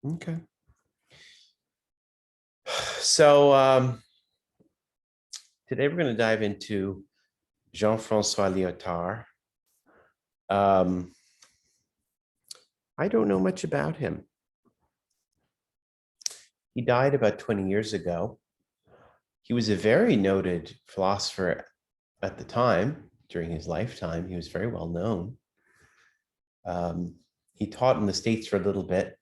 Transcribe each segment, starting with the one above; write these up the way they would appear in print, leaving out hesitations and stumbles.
Okay. So today we're going to dive into Jean-François Lyotard. I don't know much about him. He died about 20 years ago. He was a very noted philosopher at the time. During his lifetime, he was very well known. He taught in the States for a little bit.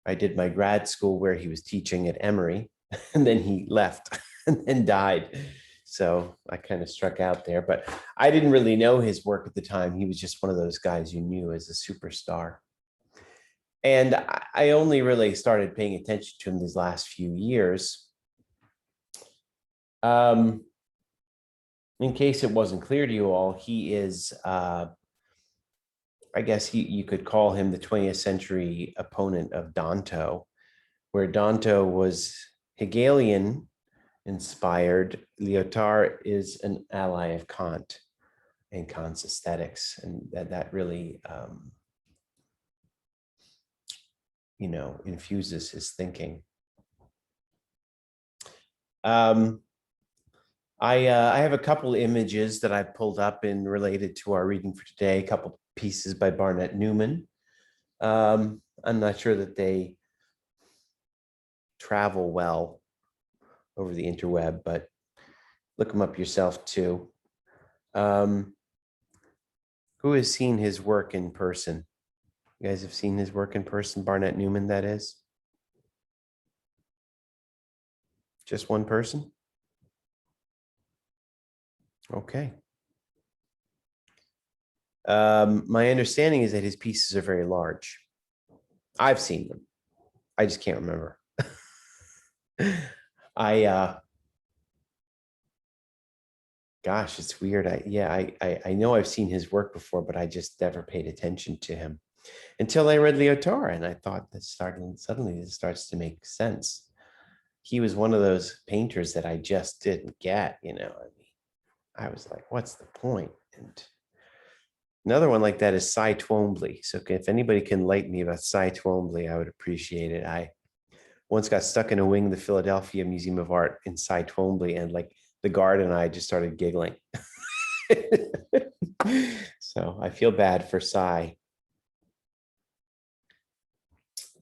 I did my grad school where he was teaching at Emory, and then he left and then died. So I kind of struck out there, but I didn't really know his work at the time. He was just one of those guys you knew as a superstar. And I only really started paying attention to him these last few years. In case it wasn't clear to you all, he is, I guess you could call him the 20th century opponent of Danto, where Danto was Hegelian inspired. Lyotard is an ally of Kant and Kant's aesthetics, and that really infuses his thinking. I have a couple images that I pulled up and related to our reading for today, a couple pieces by Barnett Newman. I'm not sure that they travel well over the interweb, but look them up yourself too. Who has seen his work in person? You guys have seen his work in person, Barnett Newman, that is? Just one person? Okay. My understanding is that his pieces are very large. I've seen them. I just can't remember. Gosh, it's weird. I know I've seen his work before, but I just never paid attention to him until I read Lyotard, and I thought that suddenly this starts to make sense. He was one of those painters that I just didn't get, I was like, what's the point? And another one like that is Cy Twombly. So if anybody can enlighten me about Cy Twombly, I would appreciate it. I once got stuck in a wing of the Philadelphia Museum of Art in Cy Twombly, and like the guard and I just started giggling. So I feel bad for Cy.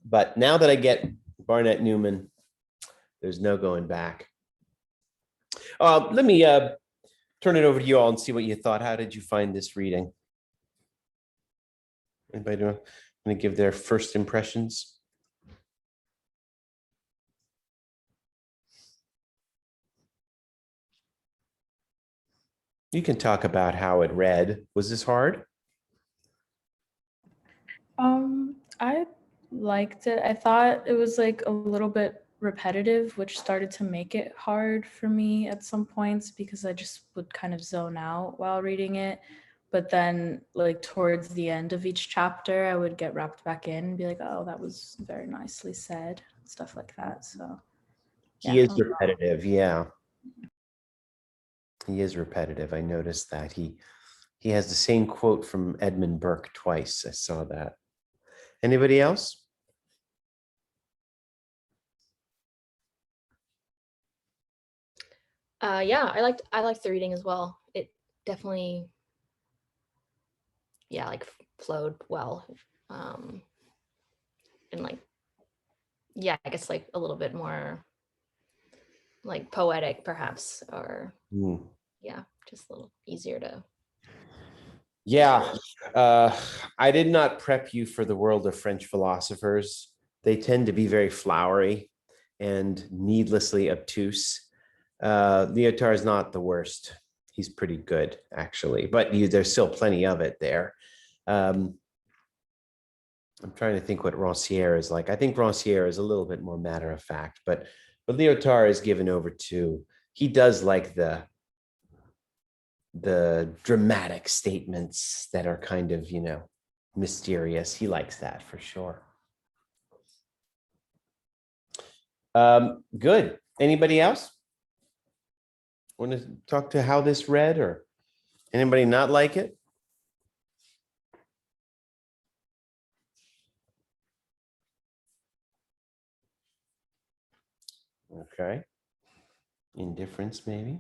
But now that I get Barnett Newman, there's no going back. Let me turn it over to you all and see what you thought. How did you find this reading? Anybody want to give their first impressions? You can talk about how it read. Was this hard? I liked it. I thought it was like a little bit repetitive, which started to make it hard for me at some points because I just would kind of zone out while reading it. But then like towards the end of each chapter, I would get wrapped back in and be like, oh, that was very nicely said, stuff like that. So he is repetitive. Yeah. He is repetitive. I noticed that. He has the same quote from Edmund Burke twice. I saw that. Anybody else? Yeah, I liked the reading as well. It definitely, yeah, like flowed well. And like, yeah, I guess like a little bit more like poetic perhaps, or yeah, just a little easier to. Yeah, I did not prep you for the world of French philosophers. They tend to be very flowery and needlessly obtuse. Lyotard is not the worst. He's pretty good, actually, but there's still plenty of it there. I'm trying to think what Rancière is like. I think Rancière is a little bit more matter of fact, but Lyotard is given over to, he does like the dramatic statements that are kind of, mysterious. He likes that for sure. Good. Anybody else want to talk to how this read, or anybody not like it? Okay. Indifference, maybe.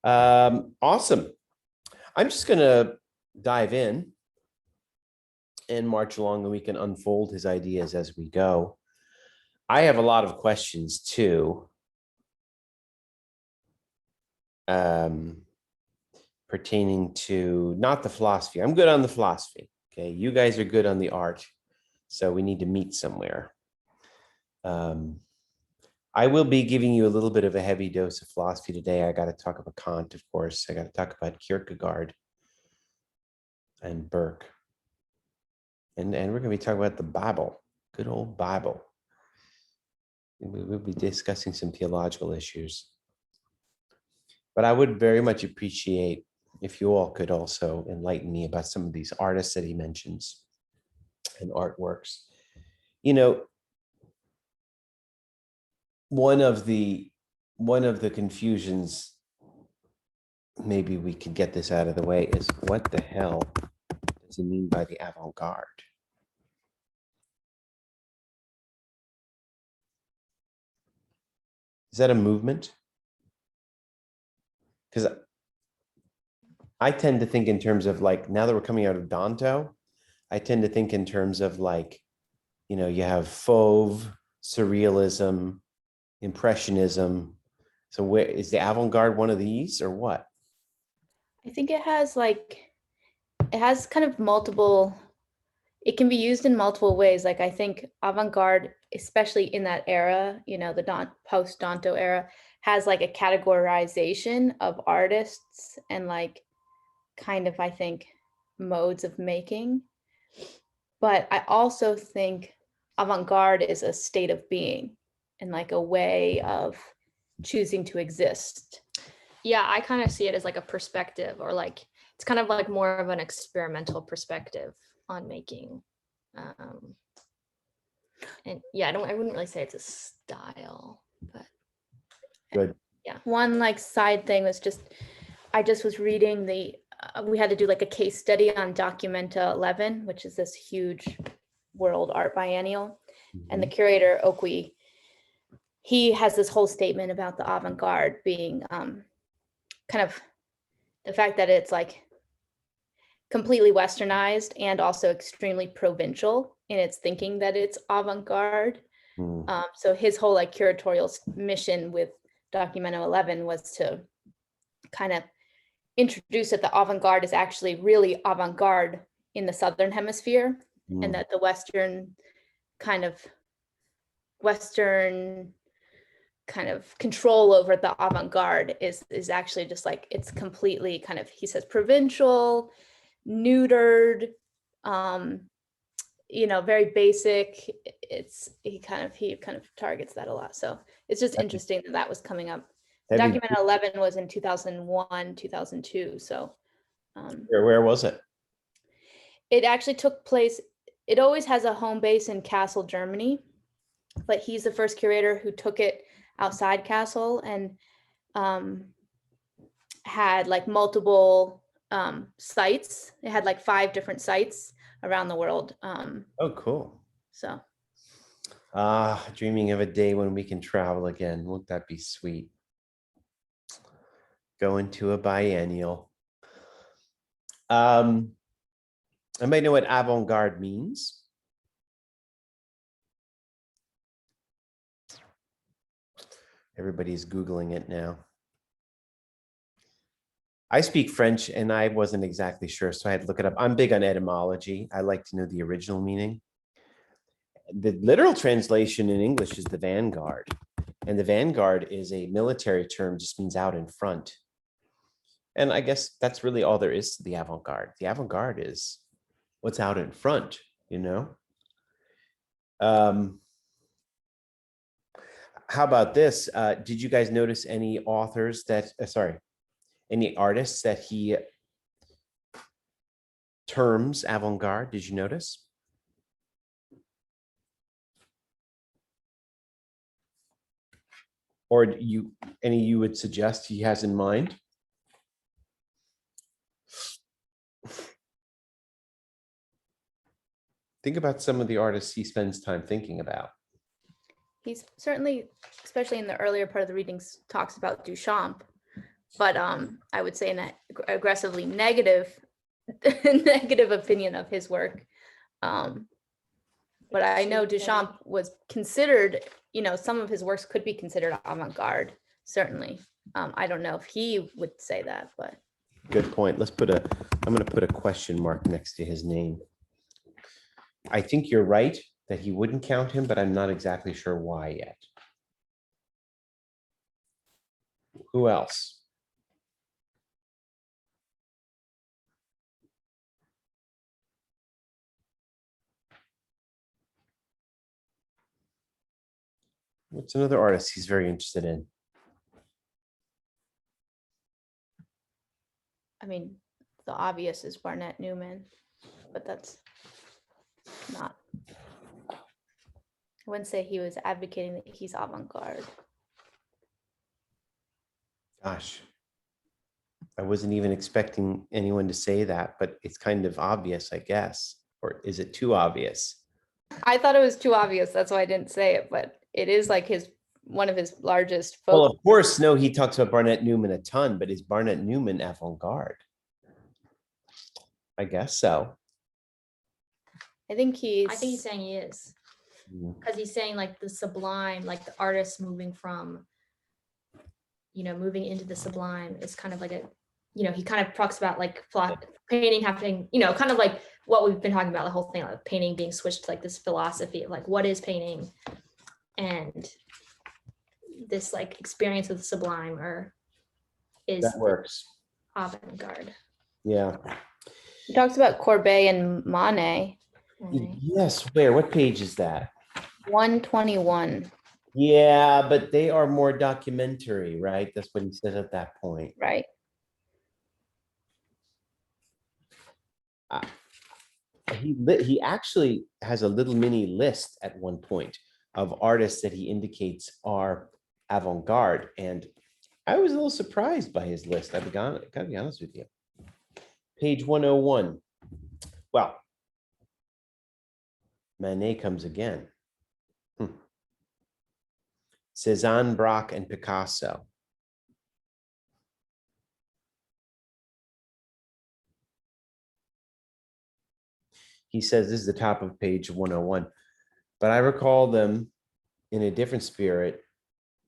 Awesome. I'm just going to dive in and march along, and we can unfold his ideas as we go. I have a lot of questions too, pertaining to not the philosophy. I'm good on the philosophy. Okay. You guys are good on the art. So we need to meet somewhere. I will be giving you a little bit of a heavy dose of philosophy today. I got to talk about Kant, of course. I got to talk about Kierkegaard and Burke. And we're going to be talking about the Bible, good old Bible. We'll be discussing some theological issues. But I would very much appreciate if you all could also enlighten me about some of these artists that he mentions and artworks. You know, one of the confusions, maybe we could get this out of the way, is what the hell does he mean by the avant-garde? Is that a movement? Because I tend to think in terms of, like, now that we're coming out of Dante, I tend to think in terms of, like, you know, you have Fauve, Surrealism, Impressionism. So where is the avant-garde one of these, or what? I think it has kind of multiple, it can be used in multiple ways. Like, I think avant-garde, especially in that era, you know, the post-Dante era, has like a categorization of artists and like kind of, I think, modes of making. But I also think avant-garde is a state of being and like a way of choosing to exist. Yeah, I kind of see it as like a perspective, or like it's kind of like more of an experimental perspective on making. And yeah, I wouldn't really say it's a style, but Good. Yeah. One like side thing was I just was reading we had to do like a case study on Documenta 11, which is this huge world art biennial. And the curator, Okwi, he has this whole statement about the avant-garde being kind of the fact that it's like completely westernized and also extremely provincial in its thinking that it's avant-garde. So his whole like curatorial mission with Documento 11 was to kind of introduce that the avant-garde is actually really avant-garde in the Southern Hemisphere, and that the Western kind of control over the avant-garde is actually just like, it's completely kind of, he says, provincial, neutered, you know, very basic. He kind of targets that a lot. So it's just interesting that was coming up. Document 11 was in 2001, 2002. So where was it? It actually took place, it always has a home base in Kassel, Germany, but he's the first curator who took it outside Kassel and had like multiple sites. It had like 5 different sites around the world. Oh, cool. So. Dreaming of a day when we can travel again. Won't that be sweet? Going to a biennial. Anybody know what avant-garde means? Everybody's Googling it now. I speak French and I wasn't exactly sure, so I had to look it up. I'm big on etymology. I like to know the original meaning. The literal translation in English is the vanguard. And the vanguard is a military term, just means out in front. And I guess that's really all there is to the avant-garde. The avant-garde is what's out in front, you know? How about this? Did you guys notice any authors that, any artists that he terms avant-garde? Did you notice? Or any you would suggest he has in mind? Think about some of the artists he spends time thinking about. He's certainly, especially in the earlier part of the readings, talks about Duchamp, but I would say in an aggressively negative negative opinion of his work. But I know Duchamp was considered, some of his works could be considered avant-garde, certainly. I don't know if he would say that, but. Good point. I'm going to put a question mark next to his name. I think you're right that he wouldn't count him, but I'm not exactly sure why yet. Who else? What's another artist he's very interested in? I mean, the obvious is Barnett Newman, but that's not. I wouldn't say he was advocating that he's avant-garde. Gosh, I wasn't even expecting anyone to say that, but it's kind of obvious, I guess. Or is it too obvious? I thought it was too obvious. That's why I didn't say it, but it is like one of his largest Well, folk. of course, no, he talks about Barnett Newman a ton, but is Barnett Newman avant-garde? I guess so. I think he's saying he is, Mm. because he's saying like the sublime, like the artist moving from, moving into the sublime is kind of like he kind of talks about like painting happening, kind of like what we've been talking about, the whole thing, like painting being switched to like this philosophy of like, what is painting? And this like experience of the sublime is That works. avant-garde. Yeah. he talks about Courbet and Monet. Yes, where? What page is that? 121, Yeah, but they are more documentary, right? That's what he said at that point. right? He actually has a little mini list at one point of artists that he indicates are avant-garde, and I was a little surprised by his list. I've got to be honest with you. Page 101. Well, Manet comes again. Cézanne, Braque, and Picasso. He says this is the top of page 101, but I recall them in a different spirit,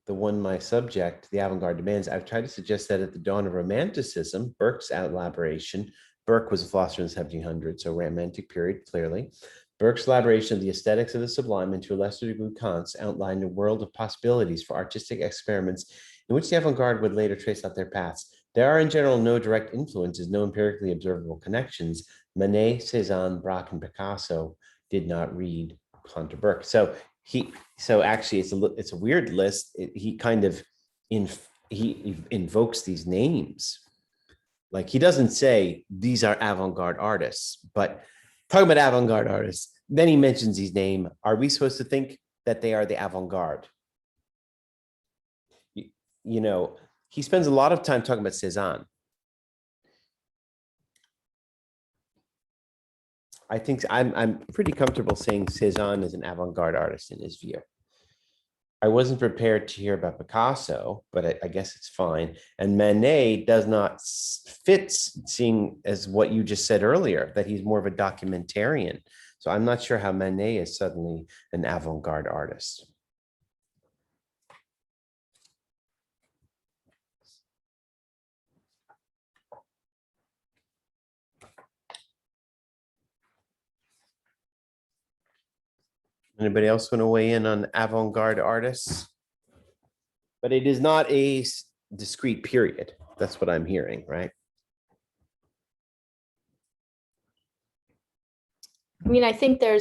the one my subject, the avant-garde demands. I've tried to suggest that at the dawn of Romanticism, Burke's elaboration, Burke was a philosopher in the 1700s, so Romantic period, clearly. Burke's elaboration of the aesthetics of the sublime, and to a lesser degree Kant's, outlined a world of possibilities for artistic experiments in which the avant-garde would later trace out their paths. There are in general no direct influences, no empirically observable connections. Manet, Cézanne, Braque, and Picasso did not read Kant or Burke. So actually it's a weird list. He kind of he invokes these names. Like he doesn't say these are avant-garde artists, but talking about avant-garde artists, then he mentions his name. Are we supposed to think that they are the avant-garde? He spends a lot of time talking about Cézanne. I think I'm pretty comfortable saying Cézanne is an avant-garde artist in his view. I wasn't prepared to hear about Picasso, but I guess it's fine. And Manet does not fit, seeing as what you just said earlier, that he's more of a documentarian. So I'm not sure how Manet is suddenly an avant-garde artist. Anybody else want to weigh in on avant-garde artists? But it is not a discrete period. That's what I'm hearing, right? I mean, I think there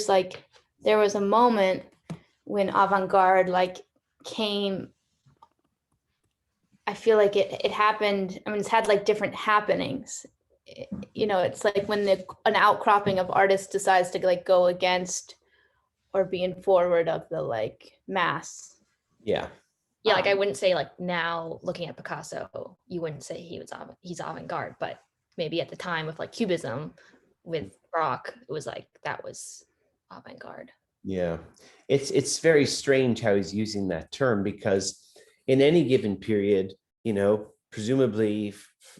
was a moment when avant-garde came. I feel like it happened. I mean, it's had different happenings. It's like when an outcropping of artists decides to go against or be in forward of the mass. Yeah. Yeah, I wouldn't say now looking at Picasso, you wouldn't say he's avant-garde, but maybe at the time with Cubism with Braque, it was that was avant-garde. Yeah. it's very strange how he's using that term, because in any given period, presumably,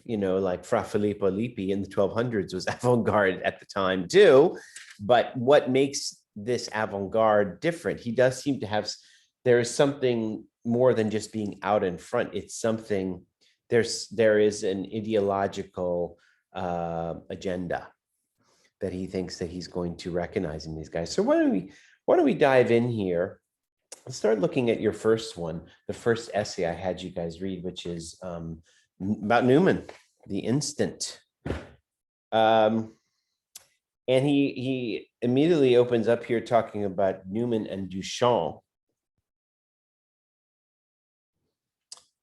like Fra Filippo Lippi in the 1200s was avant-garde at the time too. But what makes this avant-garde different? He does seem to have, there is something more than just being out in front. It's something, there is an ideological agenda that he thinks that he's going to recognize in these guys. So why don't we dive in here? Let's start looking at your first one, the first essay I had you guys read, which is about Newman, The Instant. And he immediately opens up here talking about Newman and Duchamp.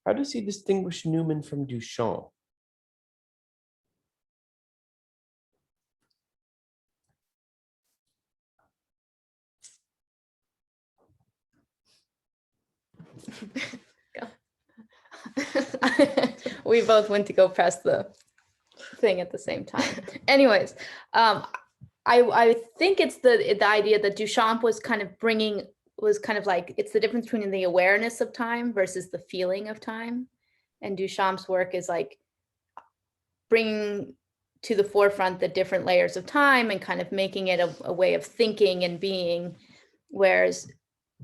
How does he distinguish Newman from Duchamp? We both went to go press the thing at the same time. Anyways, I think it's the idea that Duchamp was kind of like, it's the difference between the awareness of time versus the feeling of time. And Duchamp's work is like bringing to the forefront the different layers of time and kind of making it a way of thinking and being. Whereas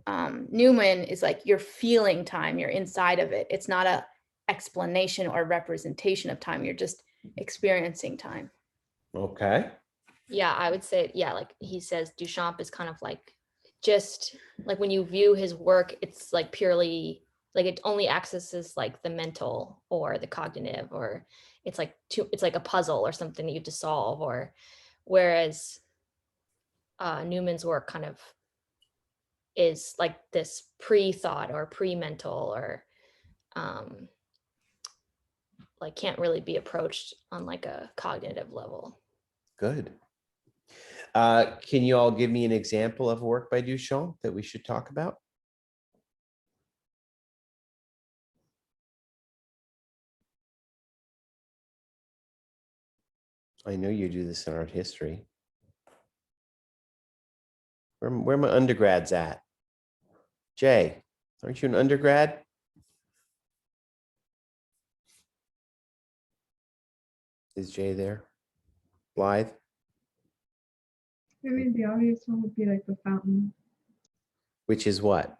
Newman is like, you're feeling time, you're inside of it. It's not a explanation or representation of time. You're just experiencing time. Okay. Yeah, I would say, yeah, like he says, Duchamp is kind of like, just like when you view his work, it's like purely like it only accesses like the mental or the cognitive, or it's like a puzzle or something that you have to solve. Or whereas Newman's work kind of is like this pre-thought or pre-mental, or like can't really be approached on like a cognitive level. Good. Can you all give me an example of work by Duchamp that we should talk about? I know you do this in art history. Where my undergrads at? Jay, aren't you an undergrad? Is Jay there? Blythe? I mean, the obvious one would be like the fountain, Which is what?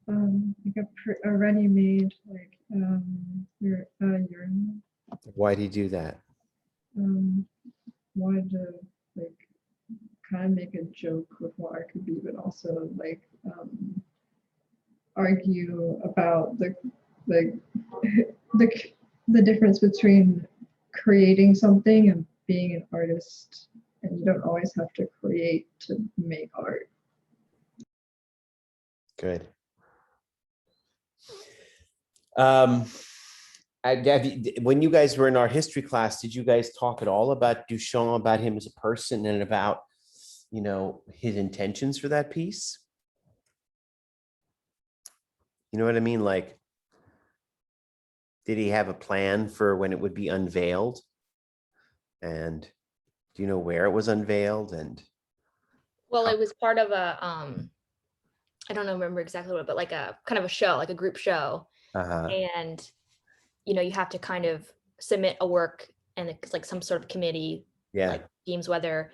like a ready-made like urinal. Why do you do that? Wanted to like kind of make a joke with what art could be, but also like argue about the the difference between creating something and being an artist. And you don't always have to create to make art. Good. When you guys were in our history class, did you guys talk at all about Duchamp, about him as a person, and about, his intentions for that piece? You know what I mean? Like, did he have a plan for when it would be unveiled? And do you know where it was unveiled? And Well, it was part of a I don't remember exactly what, but like a kind of a show, like a group show. And you have to kind of submit a work, and it's like some sort of committee like deems whether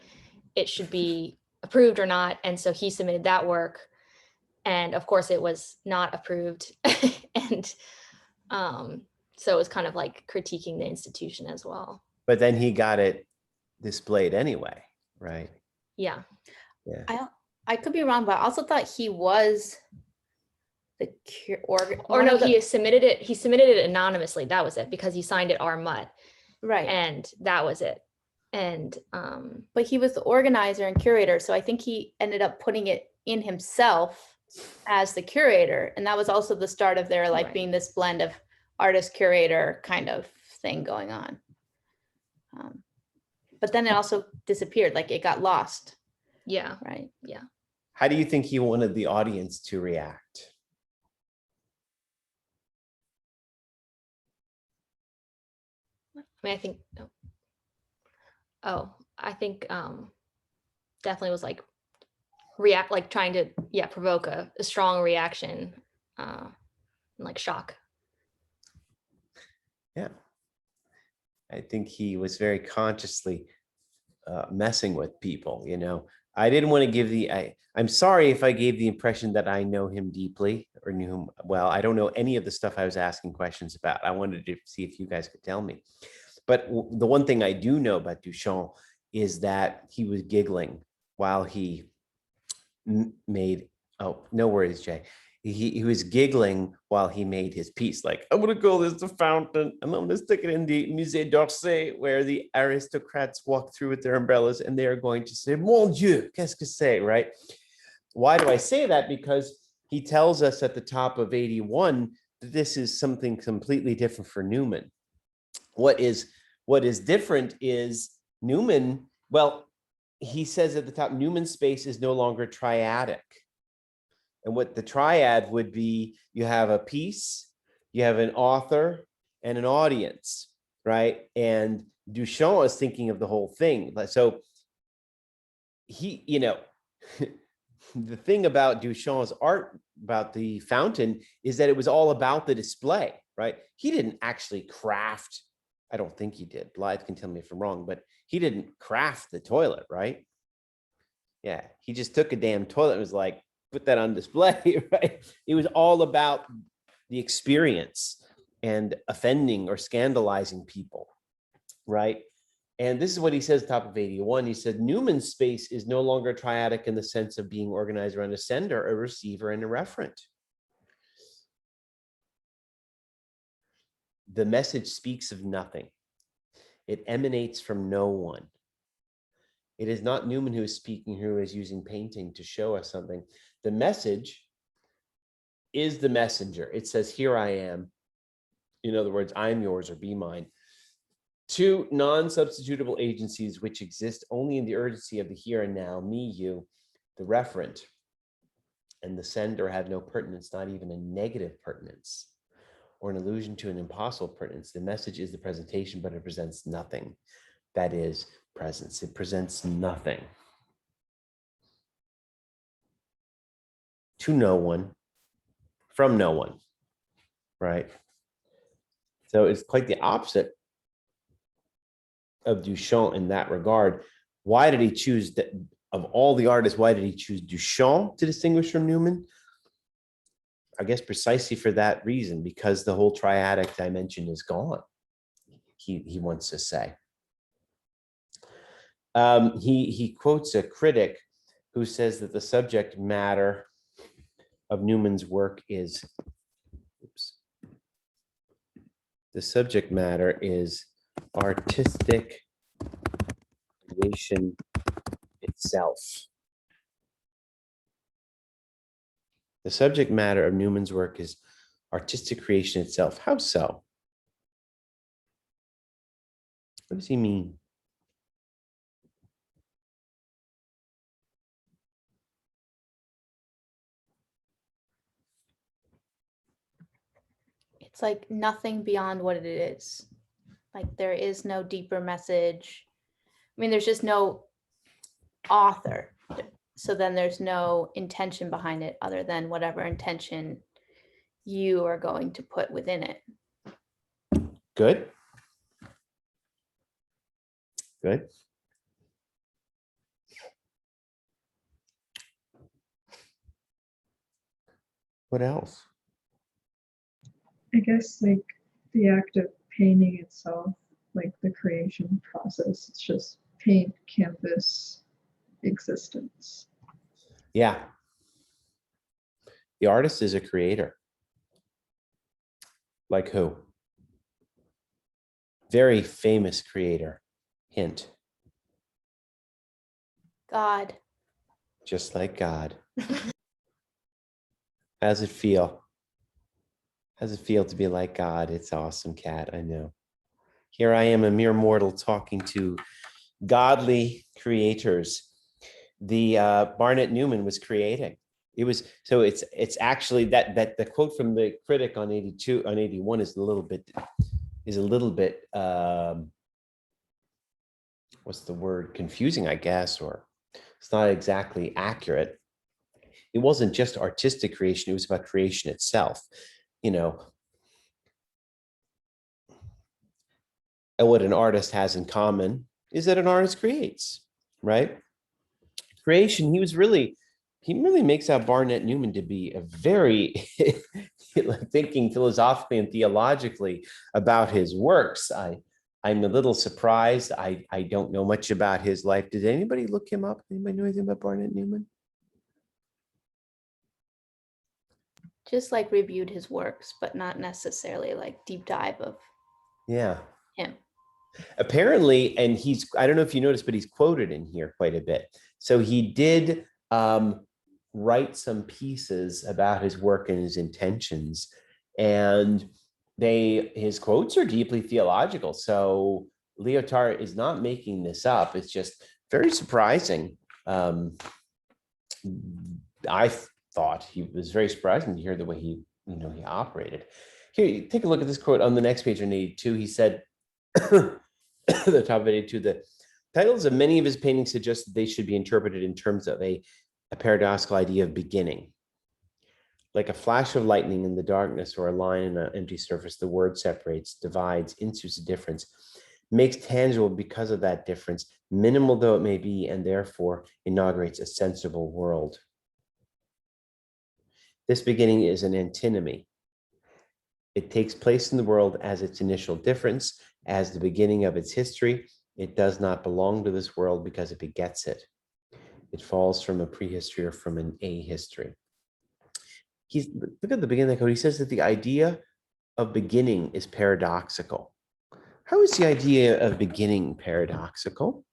it should be approved or not. And so he submitted that work, and of course it was not approved. And so it was kind of like critiquing the institution as well. But then he got it displayed anyway, right? Yeah. Yeah. I could be wrong, but I also thought he was the he submitted it. He submitted it anonymously. That was it, because he signed it R. Mutt. Right. And that was it. And but he was the organizer and curator, so I think he ended up putting it in himself as the curator, and that was also the start of their like being this blend of artist curator kind of thing going on. But then it also disappeared, like it got lost. Yeah. Right. Yeah. How do you think he wanted the audience to react? I mean, I think definitely was like react, like trying to, provoke a strong reaction, like shock. Yeah. I think he was very consciously messing with people, you know. I didn't want to give I'm sorry if I gave the impression that I know him deeply or knew him well. I don't know any of the stuff I was asking questions about. I wanted to see if you guys could tell me. But the one thing I do know about Duchamp is that he was giggling while he made, oh, no worries, Jay. He was giggling while he made his piece. Like, I'm going to call this the fountain, and I'm going to stick it in the Musée d'Orsay, where the aristocrats walk through with their umbrellas, and they are going to say, Mon Dieu, qu'est-ce que c'est, right? Why do I say that? Because he tells us at the top of 81 that this is something completely different for Newman. What is different is Newman, well, he says at the top, Newman's space is no longer triadic. And what the triad would be, you have a piece, you have an author, and an audience, right? And Duchamp is thinking of the whole thing. So he, you know, the thing about Duchamp's art, about the fountain, is that it was all about the display, right? He didn't actually craft, I don't think he did. Blythe can tell me if I'm wrong, but he didn't craft the toilet, right? Yeah, he just took a damn toilet and was like, put that on display, right? It was all about the experience and offending or scandalizing people, right? And this is what he says, top of 81. He said, Newman's space is no longer triadic in the sense of being organized around a sender, a receiver, and a referent. The message speaks of nothing. It emanates from no one. It is not Newman who is speaking, who is using painting to show us something. The message is the messenger. It says, here I am. In other words, I'm yours or be mine. Two non-substitutable agencies which exist only in the urgency of the here and now, me, you, the referent, and the sender have no pertinence, not even a negative pertinence, or an allusion to an impossible pertinence. The message is the presentation, but it presents nothing. That is presence. It presents nothing. To no one, from no one, right? So it's quite the opposite of Duchamp in that regard. Why did he choose that? Of all the artists, why did he choose Duchamp to distinguish from Newman? I guess precisely for that reason, because the whole triadic dimension is gone, he wants to say. He quotes a critic who says that the subject matter of Newman's work is, the subject matter is artistic creation itself. The subject matter of Newman's work is artistic creation itself. How so? What does he mean? It's like nothing beyond what it is. Like there is no deeper message. I mean, there's just no author. So then there's no intention behind it other than whatever intention you are going to put within it. Good. Good. What else? I guess like the act of painting itself, like the creation process, it's just paint, canvas, existence. Yeah. The artist is a creator. Like who? Very famous creator. Hint. God. Just like God. How's it feel? How's it feel to be like God? It's awesome, Kat, I know. Here I am, a mere mortal, talking to godly creators. The Barnett Newman was creating. It was, so it's actually that the quote from the critic on 81 is a little bit what's the word, confusing, I guess, or it's not exactly accurate. it wasn't just artistic creation, it was about creation itself. You know, and what an artist has in common is that an artist creates, right? Creation, he really makes out Barnett Newman to be a very thinking philosophically and theologically about his works. I'm a little surprised. I don't know much about his life. Did anybody look him up? Anybody know anything about Barnett Newman? Just like reviewed his works, but not necessarily like deep dive of Yeah. him. Apparently, and I don't know if you noticed, but he's quoted in here quite a bit. So he did write some pieces about his work and his intentions, and his quotes are deeply theological. So Lyotard is not making this up. It's just very surprising. I thought he was very surprising to hear the way he operated. Here, take a look at this quote on the next page on 82. He said, the top of 82, the titles of many of his paintings suggest that they should be interpreted in terms of a paradoxical idea of beginning. Like a flash of lightning in the darkness or a line in an empty surface, the word separates, divides, institutes a difference, makes tangible because of that difference, minimal though it may be, and therefore inaugurates a sensible world. This beginning is an antinomy. It takes place in the world as its initial difference, as the beginning of its history. It does not belong to this world because it begets it. It falls from a prehistory or from an ahistory. Look at the beginning of the quote. He says that the idea of beginning is paradoxical. How is the idea of beginning paradoxical?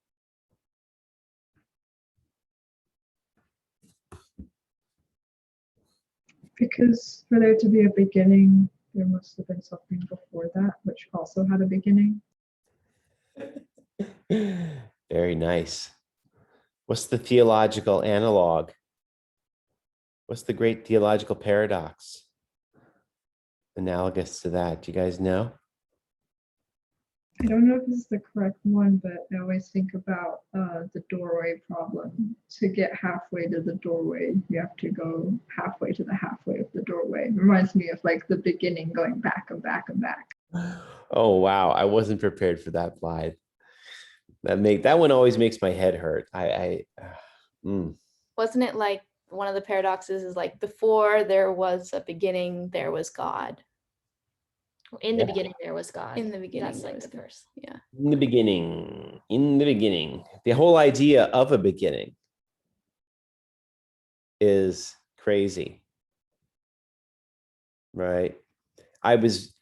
Because for there to be a beginning, there must have been something before that, which also had a beginning. Very nice. What's the theological analog? What's the great theological paradox analogous to that? Do you guys know? I don't know if this is the correct one, but I always think about the doorway problem. To get halfway to the doorway, you have to go halfway to the halfway of the doorway. It reminds me of like the beginning going back and back and back. Oh, wow. I wasn't prepared for that, Blythe. That one always makes my head hurt. Wasn't it like one of the paradoxes is like before there was a beginning, there was God. In the beginning, there was God. In the beginning, That's there like was the God. verse. Yeah. In the beginning, the whole idea of a beginning is crazy, right? I was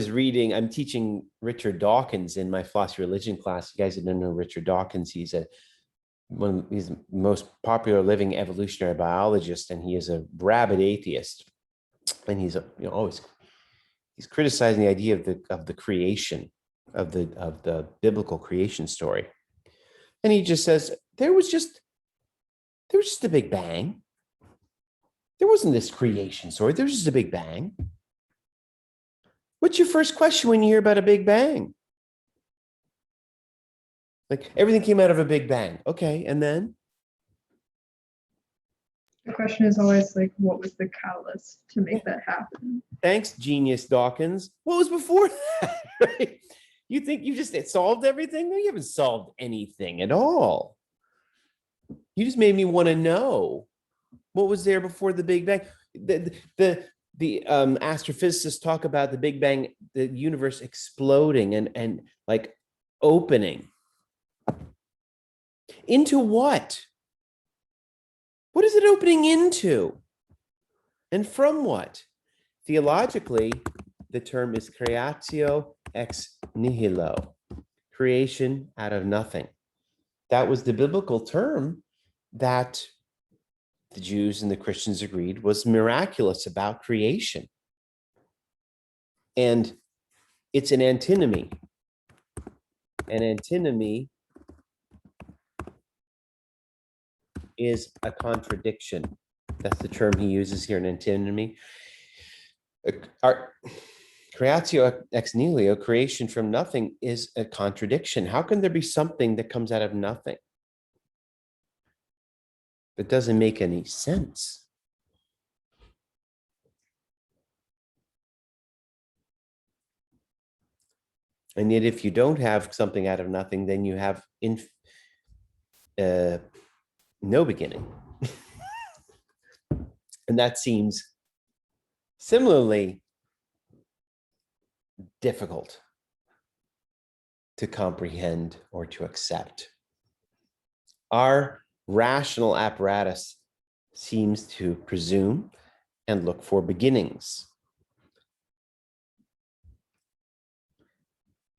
reading, I'm teaching Richard Dawkins in my philosophy religion class. You guys that don't know Richard Dawkins, he's one of the most popular living evolutionary biologist, and he is a rabid atheist. And he's always criticizing the idea of the creation, of the biblical creation story. And he just says there was just a big bang. There wasn't this creation story. There was just a big bang. What's your first question when you hear about a big bang? Like, everything came out of a big bang. Okay, and then? The question is always like, what was the catalyst to make that happen? Thanks, genius Dawkins. What was before that? Right? You think you just solved everything? No, you haven't solved anything at all. You just made me want to know what was there before the Big Bang. The astrophysicists talk about the Big Bang, the universe exploding and like opening. Into what? What is it opening into? And from what? Theologically, the term is creatio ex nihilo, creation out of nothing. That was the biblical term that the Jews and the Christians agreed was miraculous about creation. And it's an antinomy. An antinomy is a contradiction. That's the term he uses here, an antinomy. Creatio ex nihilo, creation from nothing, is a contradiction. How can there be something that comes out of nothing? That doesn't make any sense. And yet, if you don't have something out of nothing, then you have no beginning. And that seems similarly difficult to comprehend or to accept. Our rational apparatus seems to presume and look for beginnings.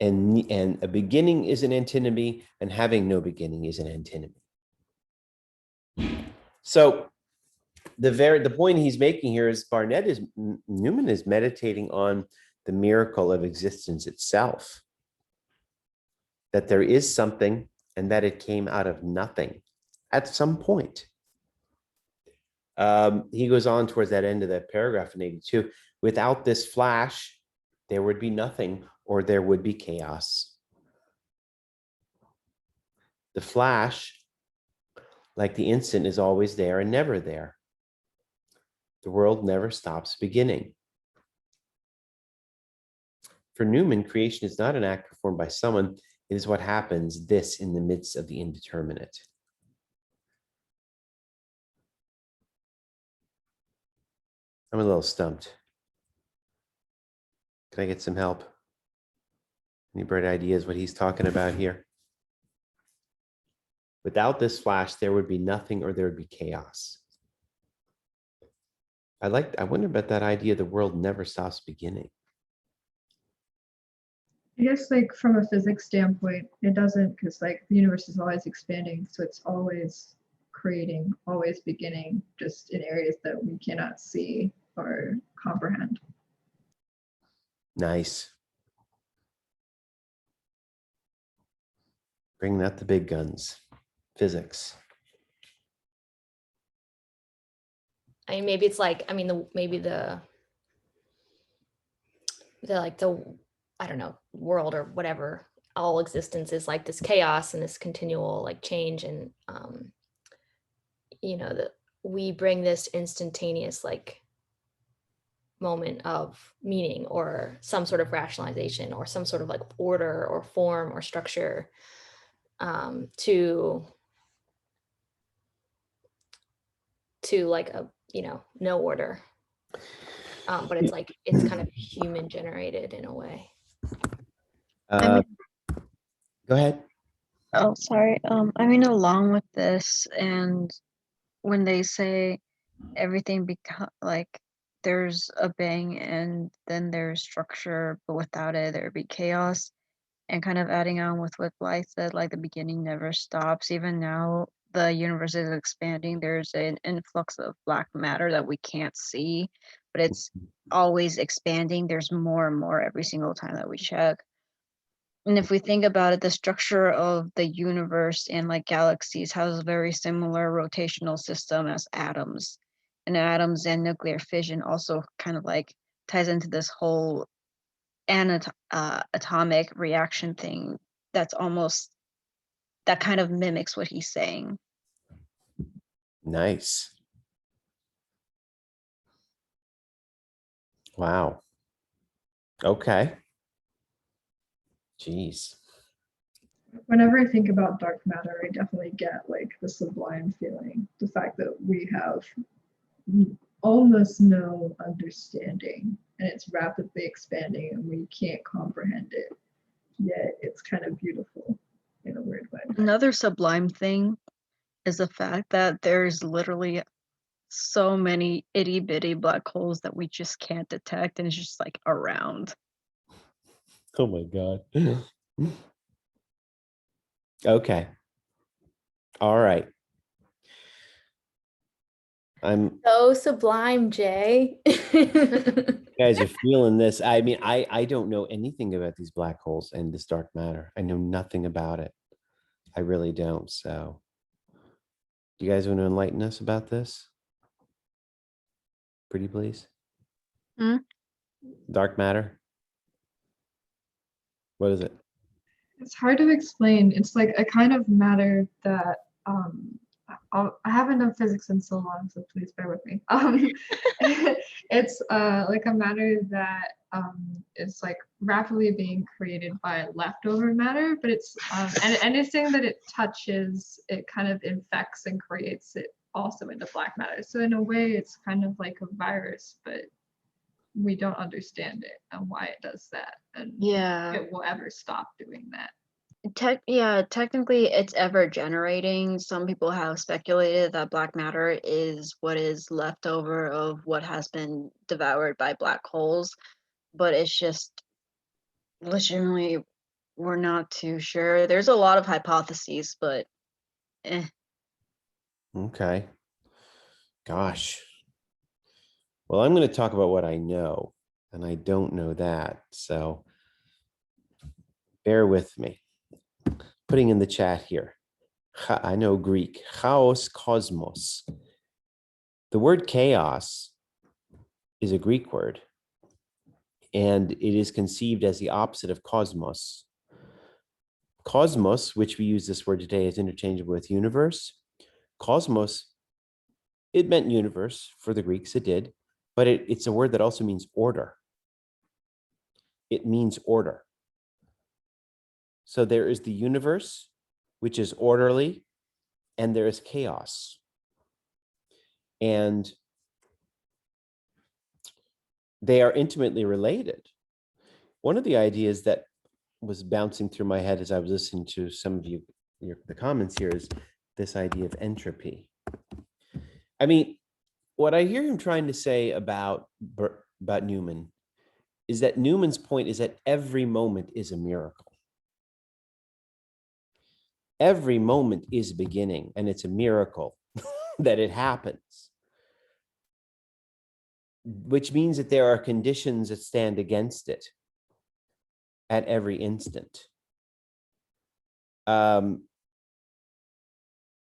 And a beginning is an antinomy, and having no beginning is an antinomy. So the point he's making here is Newman is meditating on the miracle of existence itself, that there is something and that it came out of nothing at some point. He goes on towards that end of that paragraph in 82. Without this flash, there would be nothing, or there would be chaos. The flash, like the instant, is always there and never there. The world never stops beginning. For Newman, creation is not an act performed by someone. It is what happens, this in the midst of the indeterminate. I'm a little stumped. Can I get some help? Any bright ideas what he's talking about here? Without this flash, there would be nothing, or there would be chaos. I wonder about that idea, the world never stops beginning. I guess like from a physics standpoint, it doesn't, because like the universe is always expanding, so it's always creating, always beginning, just in areas that we cannot see or comprehend. Nice. Bringing out the big guns. Physics. I mean, maybe it's like, I mean, I don't know, world or whatever, all existence is like this chaos and this continual like change. And, that we bring this instantaneous like moment of meaning or some sort of rationalization or some sort of like order or form or structure to like a no order, but it's like it's kind of human generated in a way. Go ahead. Oh, sorry. Along with this, and when they say everything like there's a bang and then there's structure, but without it, there'd be chaos. And kind of adding on with what Blythe said, like the beginning never stops. Even now, the universe is expanding. There's an influx of black matter that we can't see, but it's always expanding. There's more and more every single time that we check. And if we think about it, the structure of the universe and like galaxies has a very similar rotational system as atoms. And atoms and nuclear fission also kind of like ties into this whole atomic reaction thing that kind of mimics what he's saying. Nice. Wow. Okay. Jeez. Whenever I think about dark matter, I definitely get like the sublime feeling, the fact that we have almost no understanding and it's rapidly expanding and we can't comprehend it, yet it's kind of beautiful in a weird way. Another sublime thing is the fact that there's literally so many itty bitty black holes that we just can't detect, and it's just like around. Oh my God. Okay. All right. I'm So sublime, Jay. you guys are feeling this. I mean, I don't know anything about these black holes and this dark matter. I know nothing about it. I really don't. So do you guys want to enlighten us about this? Pretty please. Dark matter. What is it? It's hard to explain. It's like a kind of matter that I haven't done physics in so long, so please bear with me. It's like a matter that is like rapidly being created by leftover matter, but it's and anything that it touches, it kind of infects and creates it also into black matter. So in a way, it's kind of like a virus, but we don't understand it and why it does that, and Yeah. it will ever stop doing that. Yeah, technically it's ever generating. Some people have speculated that black matter is what is left over of what has been devoured by black holes, but it's just legitimately we're not too sure. There's a lot of hypotheses, but Okay. Gosh. Well, I'm going to talk about what I know, and I don't know that. So bear with me. Putting in the chat here. I know Greek. Chaos, cosmos. The word chaos is a Greek word, and it is conceived as the opposite of cosmos. Cosmos, which we use this word today, is interchangeable with universe. Cosmos, it meant universe for the Greeks, it did, but it's a word that also means order. It means order. So there is the universe, which is orderly, and there is chaos. And they are intimately related. One of the ideas that was bouncing through my head as I was listening to some of the comments here is this idea of entropy. I mean, what I hear him trying to say about Newman is that Newman's point is that every moment is a miracle. Every moment is beginning, and it's a miracle that it happens, which means that there are conditions that stand against it at every instant.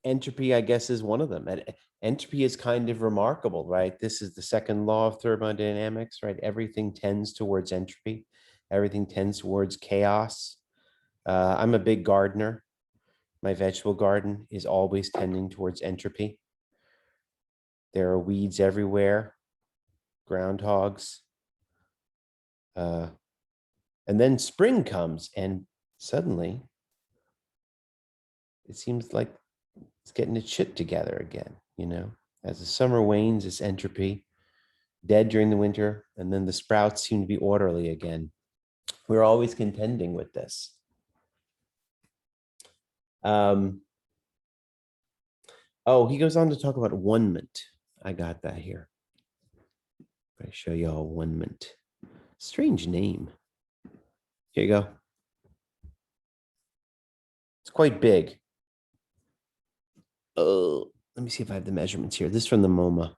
Entropy, I guess, is one of them. And entropy is kind of remarkable, right? This is the second law of thermodynamics, right? Everything tends towards entropy. Everything tends towards chaos. I'm a big gardener. My vegetable garden is always tending towards entropy. There are weeds everywhere, groundhogs. And then spring comes, and suddenly it seems like it's getting its shit together again, you know? As the summer wanes, it's entropy, dead during the winter, and then the sprouts seem to be orderly again. We're always contending with this. Oh, he goes on to talk about one-ment. I got that here. I show you all one-ment. Strange name. Here you go. It's quite big. Oh, let me see if I have the measurements here. This is from the MoMA.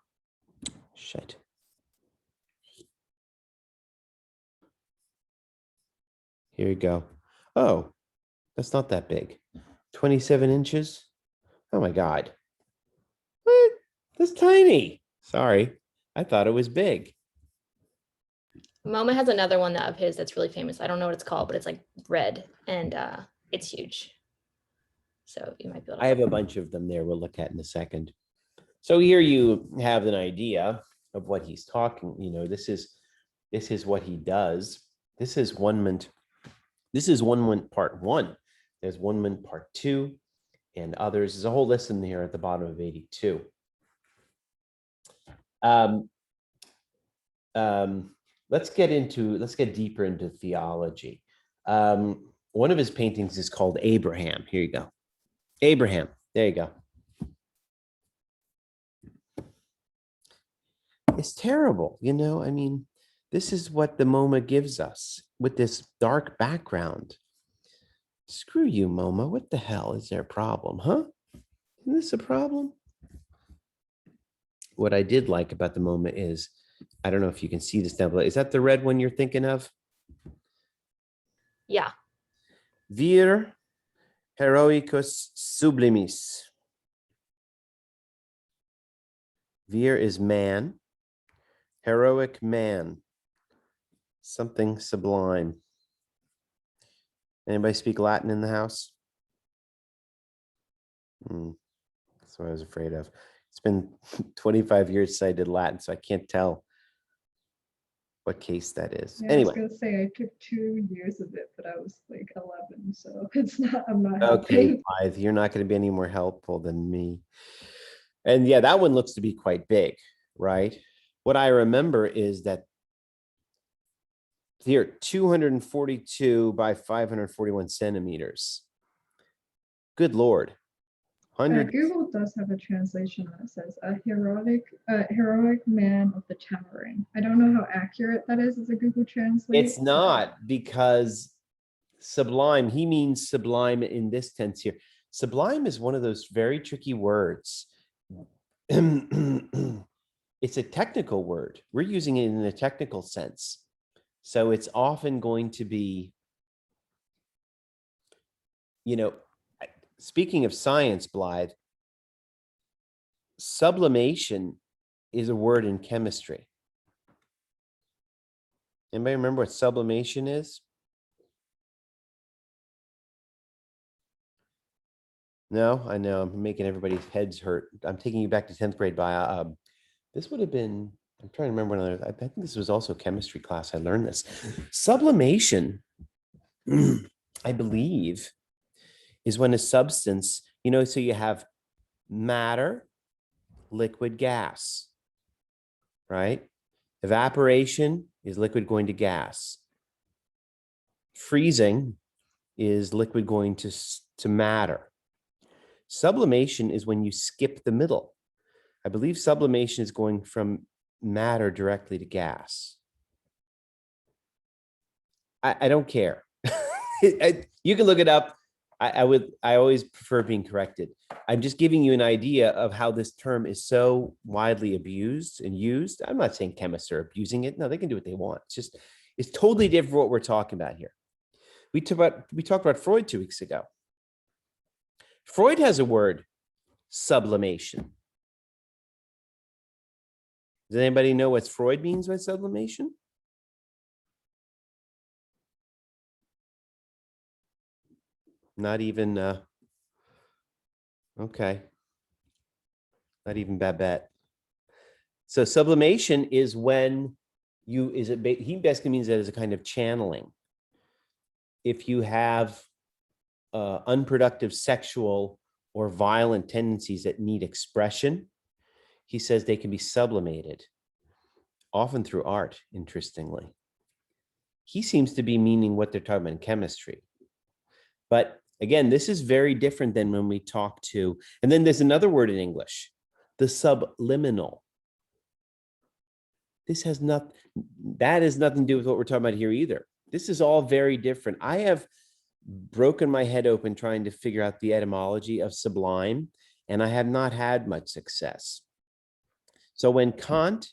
Shit. Here you go. Oh, that's not that big. 27 inches. Oh my God. What? That's tiny. Sorry. I thought it was big. MoMA has another one of his that's really famous. I don't know what it's called, but it's like red and it's huge. So you might be able to. I have a bunch of them there we'll look at in a second. So here you have an idea of what he's talking. You know, this is what he does. This is one-ment. This is one-ment part 1. There's one-ment part 2 and others. There's a whole list in here at the bottom of 82. Let's get deeper into theology. One of his paintings is called Abraham. Here you go. Abraham. There you go. It's terrible, you know. I mean, this is what the MoMA gives us with this dark background. Screw you, MoMA. What the hell is their problem, huh? Isn't this a problem? What I did like about the MoMA is, I don't know if you can see this down below. Is that the red one you're thinking of? Yeah. Vir heroicus sublimis. Vir is man, heroic man, something sublime. Anybody speak Latin in the house? That's what I was afraid of. It's been 25 years since I did Latin, so I can't tell what case that is. Yeah, I was Anyway, gonna say I took 2 years of it, but I was like 11, so it's not. I'm not okay, helping. Blythe, you're not going to be any more helpful than me. And yeah, that one looks to be quite big, right? What I remember is that here, 242 by 541 centimeters. Good Lord. 100. Google does have a translation that says a heroic man of the towering. I don't know how accurate that is as a Google Translate. It's not, because sublime, he means sublime in this tense here. Sublime is one of those very tricky words. It's a technical word. We're using it in a technical sense. So it's often going to be, speaking of science, Blythe, sublimation is a word in chemistry. Anybody remember what sublimation is? No, I know I'm making everybody's heads hurt. I'm taking you back to 10th grade bio. This would have been, I'm trying to remember when I think this was also chemistry class. I learned this. Sublimation, I believe, is when a substance, so you have matter, liquid, gas, right? Evaporation is liquid going to gas. Freezing is liquid going to matter. Sublimation is when you skip the middle. I believe sublimation is going from matter directly to gas. I don't care. You can look it up. I always prefer being corrected. I'm just giving you an idea of how this term is so widely abused and used. I'm not saying chemists are abusing it. No, they can do what they want. It's totally different from what we're talking about here. We talked about Freud 2 weeks ago. Freud has a word, sublimation. Does anybody know what Freud means by sublimation? Not even, okay. Not even Babette. So sublimation is when he basically means that as a kind of channeling. If you have unproductive sexual or violent tendencies that need expression, he says they can be sublimated, often through art, interestingly. He seems to be meaning what they're talking about in chemistry. But again, this is very different than when we talk to, and then there's another word in English, the subliminal. That has nothing to do with what we're talking about here either. This is all very different. I have broken my head open trying to figure out the etymology of sublime, and I have not had much success. So when Kant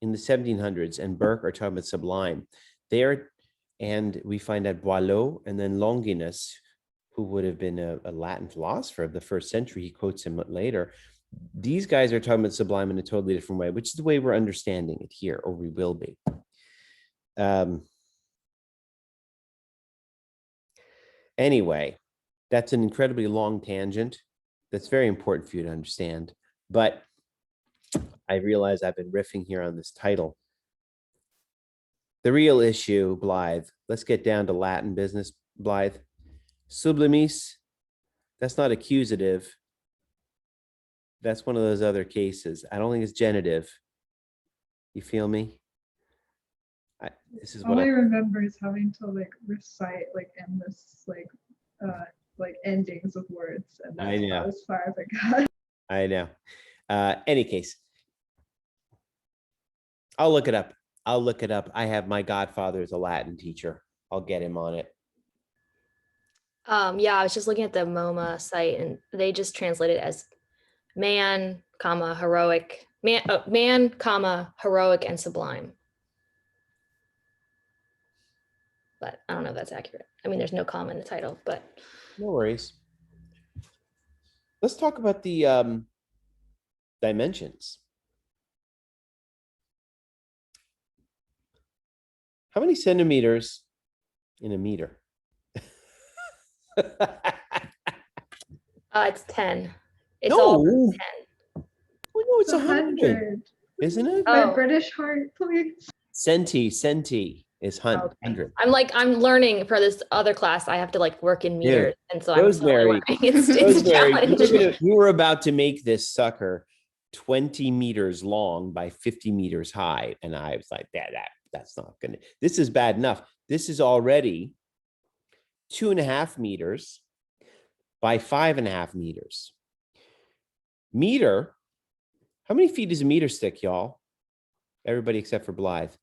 in the 1700s and Burke are talking about sublime, and we find that Boileau and then Longinus, who would have been a Latin philosopher of the first century, he quotes him later. These guys are talking about sublime in a totally different way, which is the way we're understanding it here, or we will be. Anyway, that's an incredibly long tangent. That's very important for you to understand. But I realize I've been riffing here on this title. The real issue, Blythe, let's get down to Latin business, Blythe. Sublimis, that's not accusative. That's one of those other cases. I don't think it's genitive. You feel me? This is All what I remember is having to recite endless endings of words, and I that's know. about as far as I got. I know. Any case, I'll look it up. I have my godfather as a Latin teacher. I'll get him on it. Yeah, I was just looking at the MoMA site, and they just translate it as man, comma, heroic, man, comma, heroic and sublime. But I don't know if that's accurate. I mean, there's no comma in the title, but No worries. Let's talk about the dimensions. How many centimeters in a meter? it's 10. It's all No. 10. Oh, no, it's It's 100, isn't it? My Oh. British heart, please. Centi is Okay. 100. I'm learning for this other class. I have to like work in meters, and so I'm Rosemary, totally learning. It's a Rosemary, challenge. you were about to make this sucker 20 meters long by 50 meters high. And I was like, that's not gonna, this is bad enough. This is already 2.5 meters by 5.5 meters. Meter, how many feet is a meter stick, y'all? Everybody except for Blythe.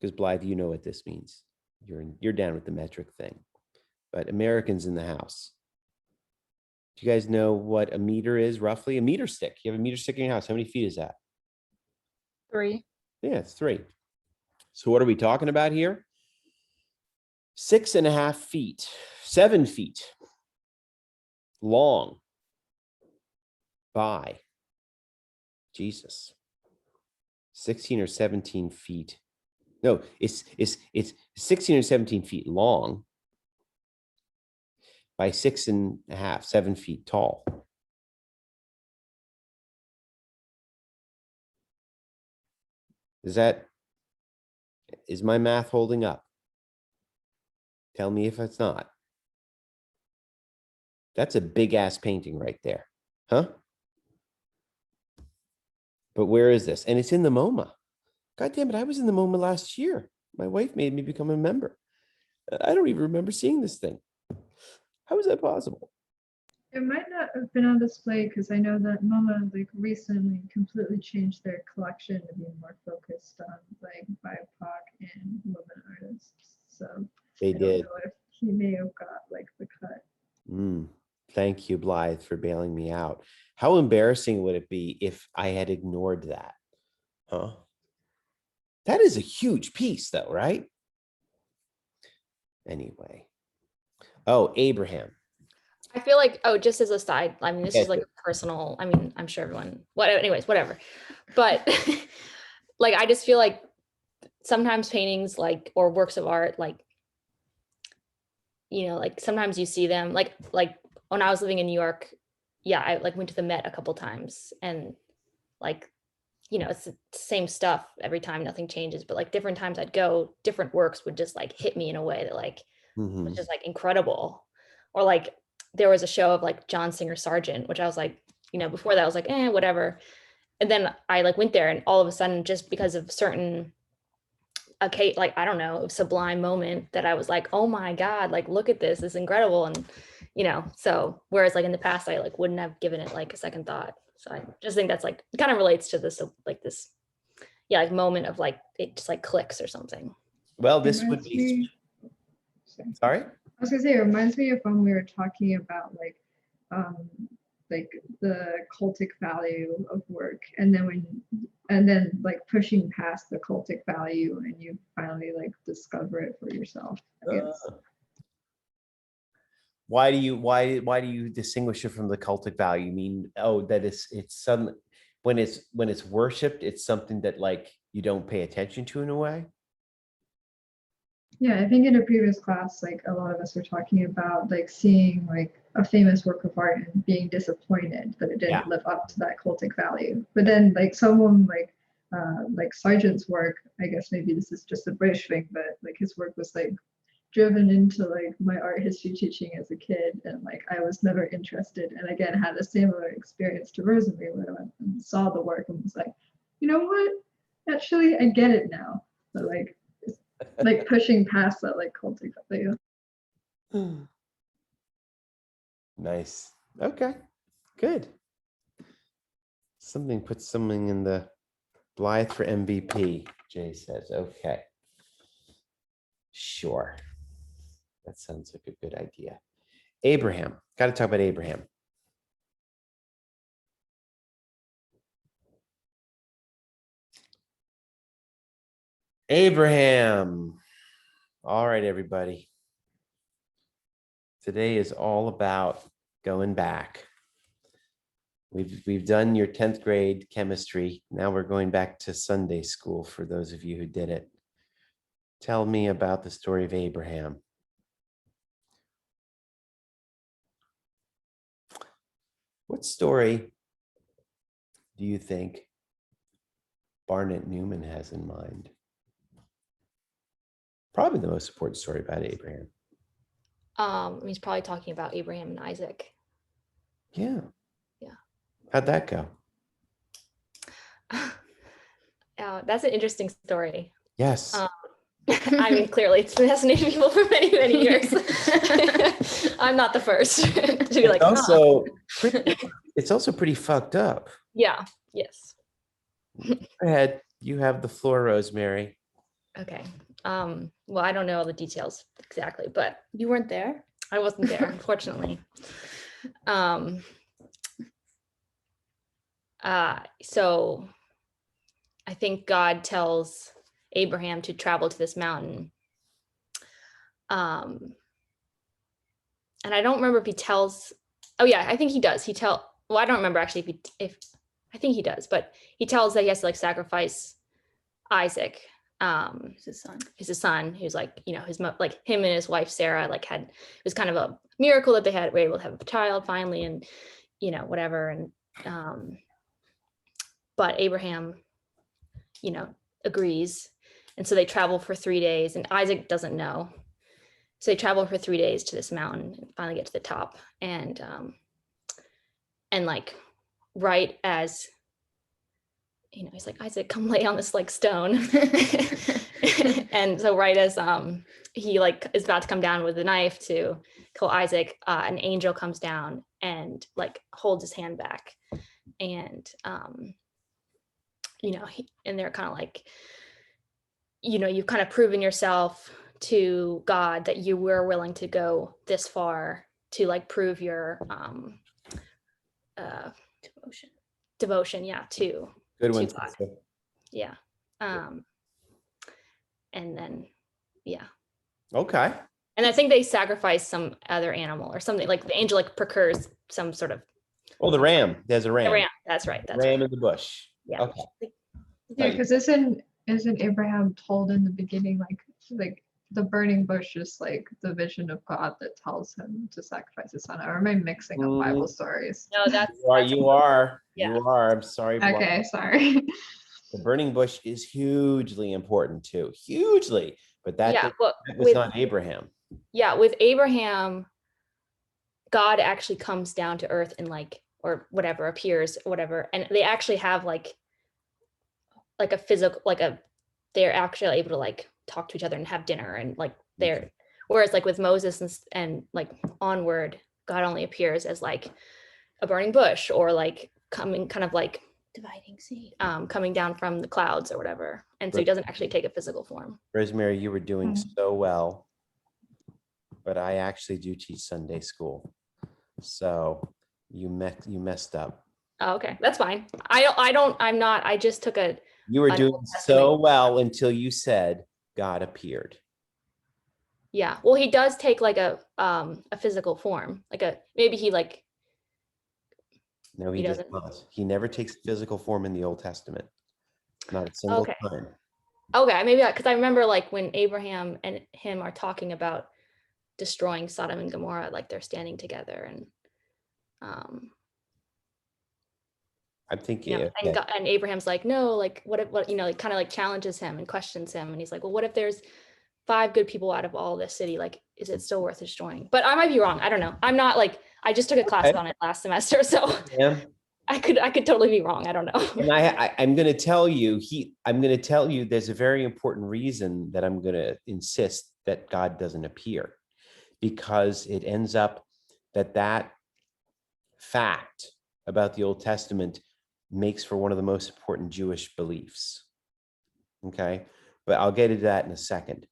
Because Blythe, you know what this means. You're down with the metric thing. But Americans in the house. Do you guys know what a meter is roughly? A meter stick. You have a meter stick in your house. How many feet is that? 3. Yeah, it's 3. So what are we talking about here? 6.5 feet, 7 feet long by Jesus. 16 or 17 feet. No, it's 16 or 17 feet long by 6.5, 7 feet tall. Is my math holding up? Tell me if it's not. That's a big ass painting right there. Huh? But where is this? And it's in the MoMA. God damn it, I was in the MoMA last year. My wife made me become a member. I don't even remember seeing this thing. How is that possible? It might not have been on display because I know that MoMA like recently completely changed their collection to be more focused on like BIPOC and women artists. So They I don't did. know if he may have got like the cut. Thank you, Blythe, for bailing me out. How embarrassing would it be if I had ignored that? Huh? That is a huge piece, though, right? Anyway. Oh, Abraham. I feel like, oh, just as a side, I mean, this Okay. is like a personal, I mean, I'm sure everyone, anyways, whatever. But like, I just feel like sometimes paintings like, or works of art, like, you know, like sometimes you see them like when I was living in New York, yeah, I like went to the Met a couple times, and like, you know, it's the same stuff every time, nothing changes, but like different times I'd go, different works would just like hit me in a way that like was just like incredible. Or like there was a show of like John Singer Sargent, which I was like, you know, before that I was like, whatever. And then I like went there, and all of a sudden, just because of certain like, I don't know, sublime moment, that I was like, oh my God, like look at this, it's incredible. And you know, so whereas like in the past I like wouldn't have given it like a second thought. So I just think that's like, it kind of relates to this like this, yeah, like moment of like it just like clicks or something. Well, It this would reminds be. me- Sorry? I was gonna say it reminds me of when we were talking about like the cultic value of work, and then like pushing past the cultic value and you finally like discover it for yourself, I guess. Why do you distinguish it from the cultic value? You mean, oh, that it's suddenly when it's worshipped, it's something that like you don't pay attention to in a way? Yeah, I think in a previous class, like a lot of us were talking about like seeing like a famous work of art and being disappointed that it didn't live up to that cultic value. But then like someone like Sargent's work, I guess maybe this is just a British thing, but like his work was like driven into like my art history teaching as a kid, and like I was never interested, and again had a similar experience to Rosemary where I went and saw the work and was like, you know what, actually I get it now. But like pushing past that like cultic value. Nice. Okay, good. Puts something in the Blythe for MVP, Jay says. Okay. Sure. That sounds like a good idea. Abraham. Got to talk about Abraham. Abraham. All right, everybody. Today is all about going back. We've done your 10th grade chemistry. Now we're going back to Sunday school for those of you who did it. Tell me about the story of Abraham. What story do you think Barnett Newman has in mind? Probably the most important story about Abraham. He's probably talking about Abraham and Isaac. Yeah. Yeah. How'd that go? That's an interesting story. Yes. I mean, clearly it's fascinated people for many, many years. I'm not the first to be like, It's also pretty fucked up. yeah, yes. Go ahead. You have the floor, Rosemary. Okay. Well, I don't know all the details exactly, but You weren't there? I wasn't there, unfortunately. So I think God tells Abraham to travel to this mountain. And I don't remember if he tells, oh yeah, I think he does. Well, I don't remember actually if I think he does, but he tells that he has to like sacrifice Isaac. His son. His son, who's like, like him and his wife Sarah like it was kind of a miracle that were able to have a child finally, and whatever. And but Abraham agrees, and so they travel for 3 days, and Isaac doesn't know, so they travel for 3 days to this mountain and finally get to the top, and like right as he's like, Isaac, come lay on this like stone. And so right as he like is about to come down with a knife to kill Isaac, an angel comes down and like holds his hand back, and and they're kind of like, you've kind of proven yourself to God that you were willing to go this far to like prove your devotion, yeah, to Good one. God. Yeah. And then, yeah. Okay. And I think they sacrifice some other animal or something, like the angel like procures some sort of. Oh, the ram. There's a ram. The ram. That's right. That's ram right. in the bush. Yeah. Okay. Yeah, because isn't Abraham told in the beginning like the burning bush is like the vision of God that tells him to sacrifice his son? Or am I mixing up Bible stories? No, that's You are. Yeah. You are. I'm sorry. Okay, sorry. The burning bush is hugely important too. Hugely. But that was with, not Abraham. Yeah, with Abraham, God actually comes down to earth and like, or whatever, appears, whatever. And they actually have like a physical, they're actually able to like talk to each other and have dinner and like whereas like with Moses and like onward, God only appears as like a burning bush or like coming kind of like Dividing sea. Coming down from the clouds or whatever. And so he doesn't actually take a physical form. Rosemary, you were doing so well, but I actually do teach Sunday school. So you messed up. Oh, okay, that's fine. I just took a. You were doing so well until you said God appeared. Yeah, well, he does take like a physical form, maybe he like. No, he does not. He never takes physical form in the Old Testament. Not a single time. Okay, maybe because I remember like when Abraham and him are talking about destroying Sodom and Gomorrah, like they're standing together and I'm thinking and Abraham's like, no, like what like kind of like challenges him and questions him, and he's like, well, what if there's 5 good people out of all this city? Like, is it still worth destroying? But I might be wrong. I don't know. I'm not like, I just took a class on it last semester, so I could totally be wrong. I don't know. And I'm going to tell you, there's a very important reason that I'm going to insist that God doesn't appear, because it ends up that fact about the Old Testament makes for one of the most important Jewish beliefs. Okay, but I'll get into that in a second.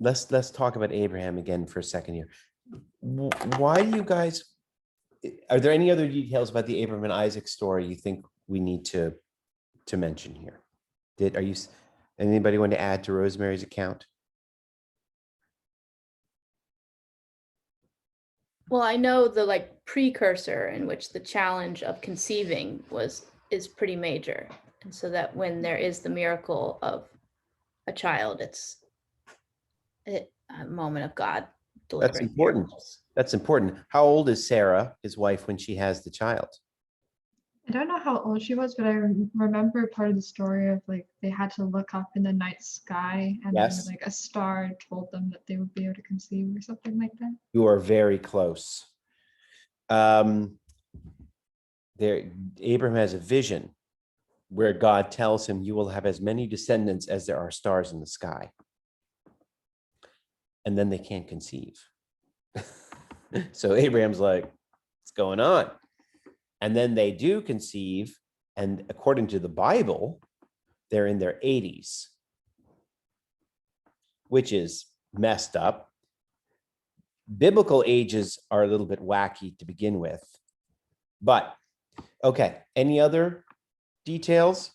Let's talk about Abraham again for a second here. Why do you guys? Are there any other details about the Abraham and Isaac story you think we need to mention here? Anybody want to add to Rosemary's account? Well, I know the like precursor in which the challenge of conceiving is pretty major. And so that when there is the miracle of a child, it's a moment of God delivering. That's important. That's important. How old is Sarah, his wife, when she has the child? I don't know how old she was, but I remember part of the story of like they had to look up in the night sky and then Yes. like a star told them that they would be able to conceive or something like that. You are very close. There, Abraham has a vision where God tells him, you will have as many descendants as there are stars in the sky. And then they can't conceive. So Abraham's like, what's going on? And then they do conceive. And according to the Bible, they're in their 80s, which is messed up. Biblical ages are a little bit wacky to begin with. But, okay, any other details?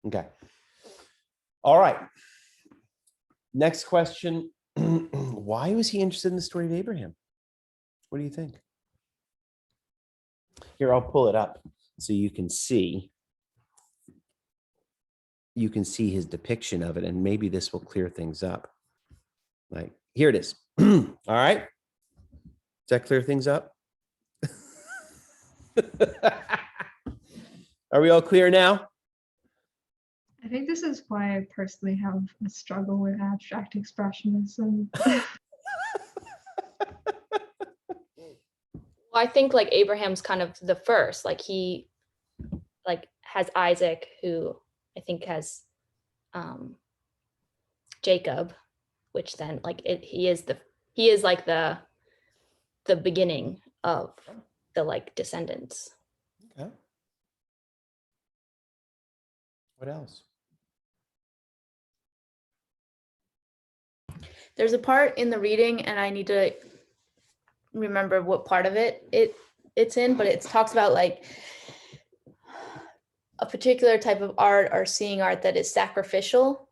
Okay. All right. Next question. Why was he interested in the story of Abraham? What do you think? Here, I'll pull it up so you can see. You can see his depiction of it, and maybe this will clear things up. Like, here it is. All right. Does that clear things up? Are we all clear now? I think this is why I personally have a struggle with abstract expressionism. Well, I think like Abraham's kind of the first, like he like has Isaac, who I think has Jacob, which then like he is like the beginning of the like descendants. Okay. What else? There's a part in the reading, and I need to remember what part of it's in, but it talks about like a particular type of art or seeing art that is sacrificial,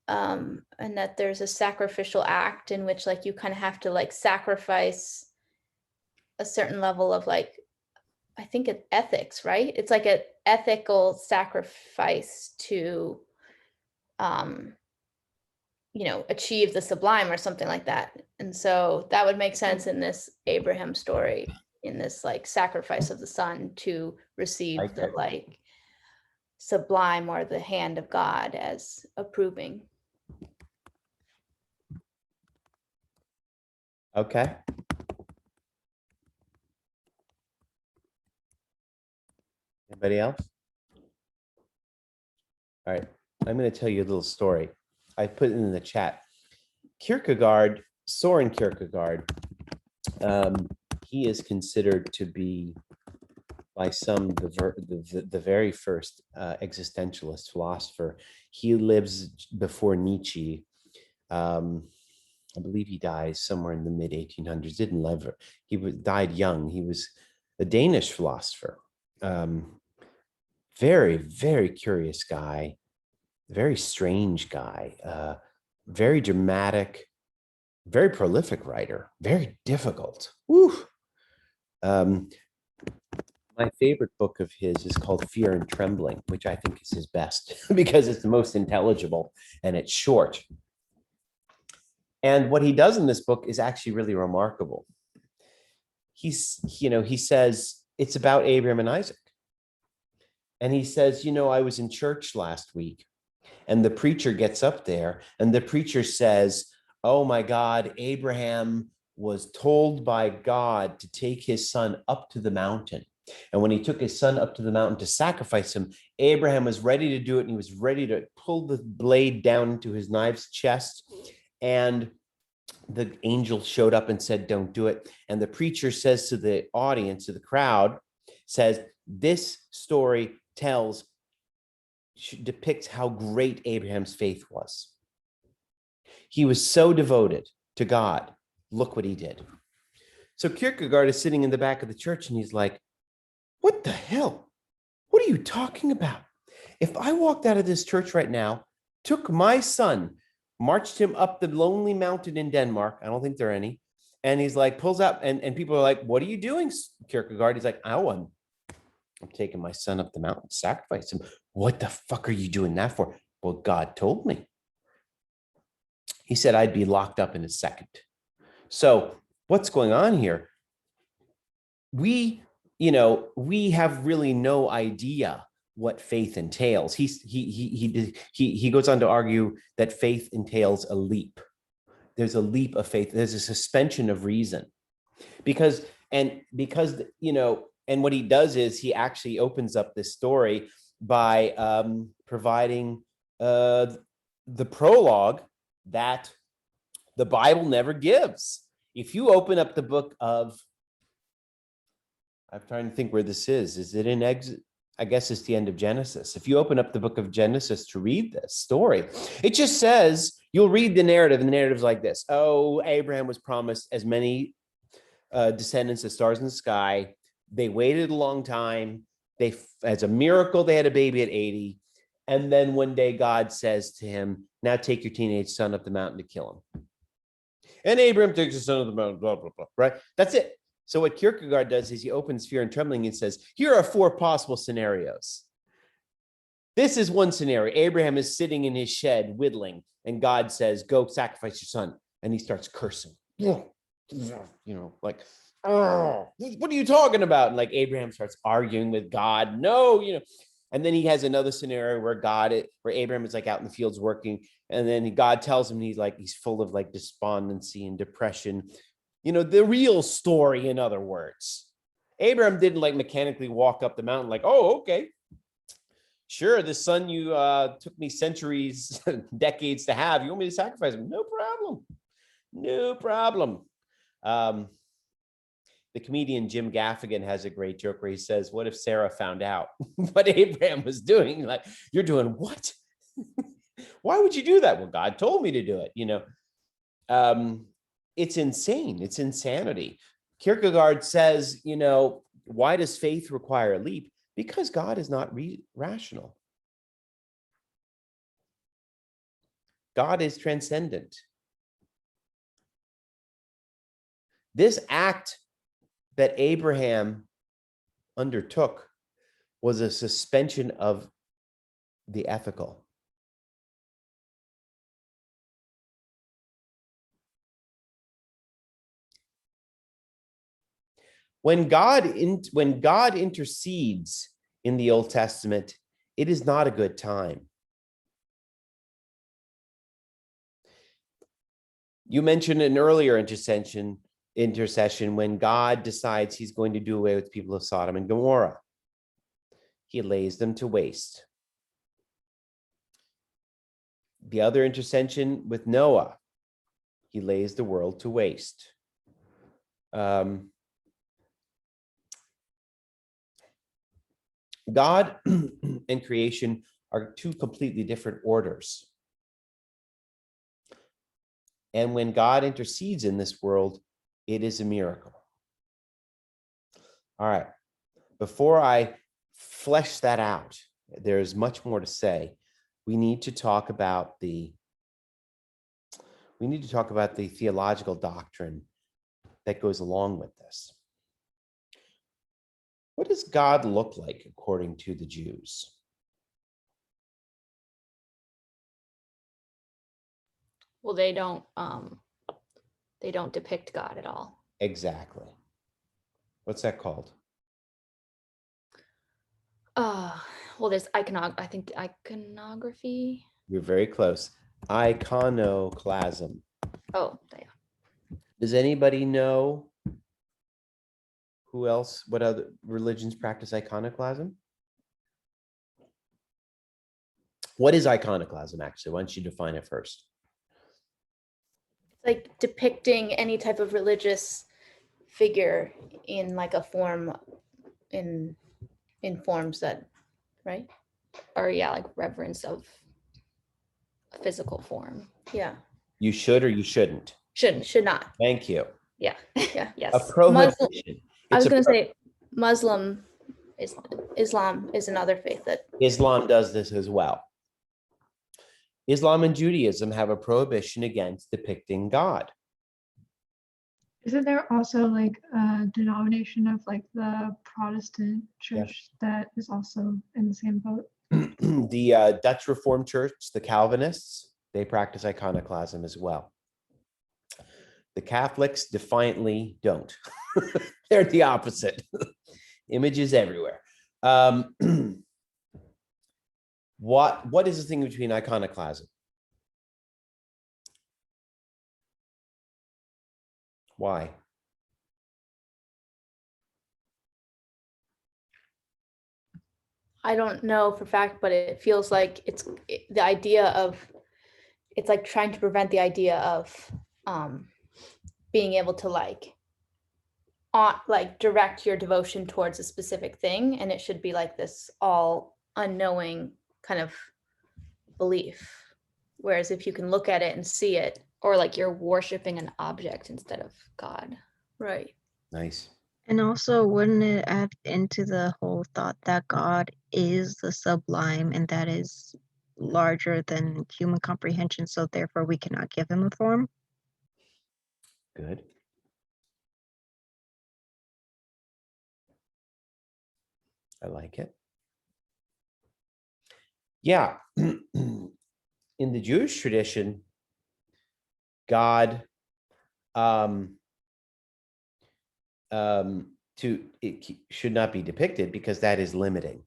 and that there's a sacrificial act in which like you kind of have to like sacrifice a certain level of like, I think it's ethics, right? It's like an ethical sacrifice to achieve the sublime or something like that. And so that would make sense in this Abraham story, in this like sacrifice of the son to receive the like sublime or the hand of God as approving. Okay. Anybody else? All right. I'm going to tell you a little story. I put it in the chat. Kierkegaard, Soren Kierkegaard, he is considered to be, by some, the very first existentialist philosopher. He lives before Nietzsche. I believe he dies somewhere in the mid 1800s. Didn't live. He died young. He was a Danish philosopher. Very, very curious guy. Very strange guy. Very dramatic. Very prolific writer. Very difficult. Woo. My favorite book of his is called Fear and Trembling, which I think is his best because it's the most intelligible and it's short. And what he does in this book is actually really remarkable. He says it's about Abraham and Isaac. And he says, I was in church last week and the preacher gets up there and the preacher says, oh my God, Abraham was told by God to take his son up to the mountain. And when he took his son up to the mountain to sacrifice him, Abraham was ready to do it. And he was ready to pull the blade down into his knife's chest. And the angel showed up and said, don't do it. And the preacher says to the audience, to the crowd, says, this story depicts how great Abraham's faith was. He was so devoted to God. Look what he did. So Kierkegaard is sitting in the back of the church and he's like, what the hell? What are you talking about? If I walked out of this church right now, took my son, marched him up the lonely mountain in Denmark, I don't think there are any, and he's like, pulls up, and people are like, what are you doing, Kierkegaard? He's like, I'm taking my son up the mountain, sacrifice him. What the fuck are you doing that for? Well, God told me. He said, I'd be locked up in a second. So what's going on here? We have really no idea what faith entails. He goes on to argue that faith entails a leap. There's a leap of faith. There's a suspension of reason, because and what he does is he actually opens up this story by providing the prologue that the Bible never gives. If you open up the book of, I'm trying to think where this is. Is it in Exodus? I guess it's the end of Genesis. If you open up the book of Genesis to read this story, it just says, you'll read the narrative, and the narrative's like this. Oh, Abraham was promised as many descendants as stars in the sky. They waited a long time. As a miracle, they had a baby at 80. And then one day God says to him, now take your teenage son up the mountain to kill him. And Abraham takes his son up the mountain, blah, blah, blah, right? That's it. So what Kierkegaard does is he opens Fear and Trembling and says, here are 4 possible scenarios. This is one scenario. Abraham is sitting in his shed whittling, and God says, go sacrifice your son. And he starts cursing, like, oh, what are you talking about? And like Abraham starts arguing with God. No, and then he has another scenario where Abraham is like out in the fields working. And then God tells him he's full of like despondency and depression. The real story, in other words. Abraham didn't like mechanically walk up the mountain like, oh, okay. Sure, the son you took me centuries, decades to have, you want me to sacrifice him? No problem. No problem. The comedian Jim Gaffigan has a great joke where he says, what if Sarah found out what Abraham was doing? Like, you're doing what? Why would you do that? Well, God told me to do it, It's insane. It's insanity. Kierkegaard says, why does faith require a leap? Because God is not rational. God is transcendent. This act that Abraham undertook was a suspension of the ethical. When God intercedes in the Old Testament, it is not a good time. You mentioned an earlier intercession when God decides he's going to do away with the people of Sodom and Gomorrah. He lays them to waste. The other intercession with Noah, he lays the world to waste. God and creation are 2 completely different orders. And when God intercedes in this world, it is a miracle. All right. Before I flesh that out, there's much more to say. We need to talk about the theological doctrine that goes along with this. What does God look like according to the Jews? Well, they don't depict God at all. Exactly. What's that called? Well, there's iconography. You're very close. Iconoclasm. Oh, yeah. Does anybody know what other religions practice iconoclasm? What is iconoclasm, actually? Why don't you define it first? It's like depicting any type of religious figure in like a form, in forms that, right? Or yeah, like reverence of a physical form. Yeah. You should or you shouldn't? Should not. Thank you. Yeah. Yeah. Yes. A prohibition. I was going to say Islam is another faith that Islam does this as well. Islam and Judaism have a prohibition against depicting God. Isn't there also like a denomination of like the Protestant church that is also in the same boat? The Dutch Reformed Church, the Calvinists, They practice iconoclasm as well. The Catholics defiantly don't. They're the opposite. Images everywhere. What is the thing between iconoclasm? Why? I don't know for fact, but it feels like the idea of, it's like trying to prevent the idea of being able to like direct your devotion towards a specific thing, and it should be like this all unknowing kind of belief. Whereas if you can look at it and see it, Or like you're worshiping an object instead of God. right? Nice. And also, wouldn't it add into the whole thought that God is the sublime and that is larger than human comprehension, so therefore we cannot give him a form? Good. I like it. Yeah. In the Jewish tradition, God it should not be depicted because that is limiting.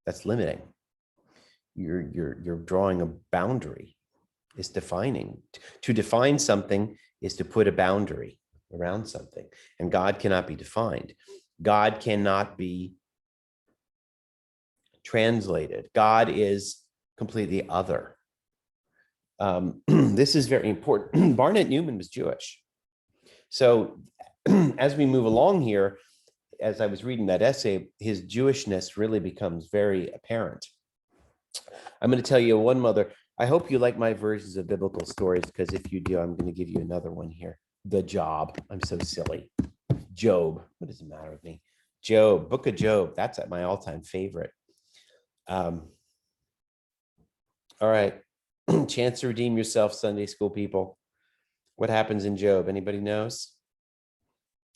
That's limiting. You're drawing a boundary. It's defining. To define something is to put a boundary around something, and God cannot be defined. God cannot be translated. God is completely other. This is very important. Barnett Newman was Jewish. So as we move along here, as I was reading that essay, his Jewishness really becomes very apparent. I'm going to tell you one mother. I hope you like my versions of biblical stories, because if you do, I'm going to give you another one here. The Job. I'm so silly. Job. What does it matter with me? Job. Book of Job. That's my all-time favorite. All right. Chance to redeem yourself, Sunday school people. What happens in Job? Anybody knows?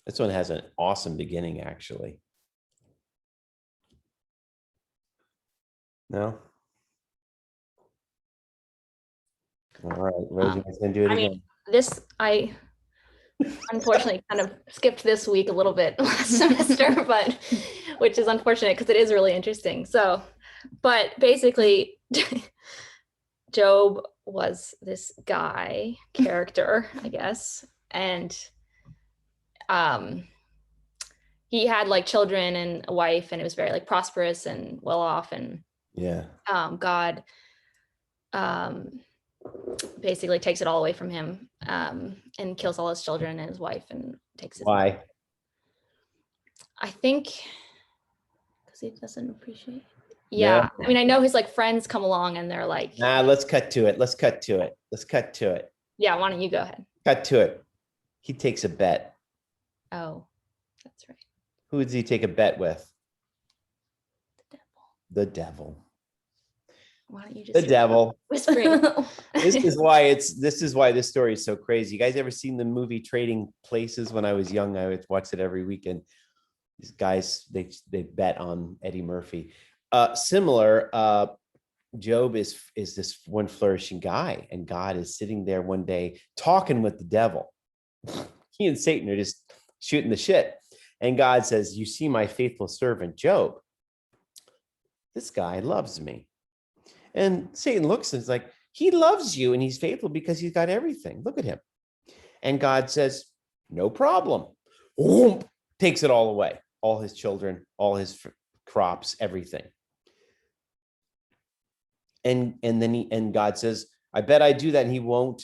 This one has an awesome beginning, actually. No? All right, Rosie, I'm going to do it again. I unfortunately kind of skipped this week a little bit last semester, but which is unfortunate because it is really interesting. So, but basically, Job was this guy character, I guess, and he had like children and a wife, and it was very like prosperous and well off, and Yeah. God basically takes it all away from him, and kills all his children and his wife and takes his Why? life. I think because he doesn't appreciate. Yeah. No. I mean, I know his like friends come along and they're like, Let's cut to it. Let's cut to it. Let's cut to it. yeah, why don't you go ahead? Cut to it. He takes a bet. Oh, that's right. Who does he take a bet with? The devil. The devil. Why don't you just The devil. whispering? This is why this story is so crazy. You guys ever seen the movie Trading Places? When I was young, I would watch it every weekend. These guys, they bet on Eddie Murphy. Similar, Job is this one flourishing guy, and God is sitting there one day talking with the devil. He and Satan are just shooting the shit. And God says, "You see my faithful servant Job. This guy loves me." And Satan looks and is like, "He loves you and he's faithful because he's got everything. Look at him." And God says, "No problem." Whoomp, takes it all away. All his children, all his crops, everything. And then God says, "I bet I do that and he won't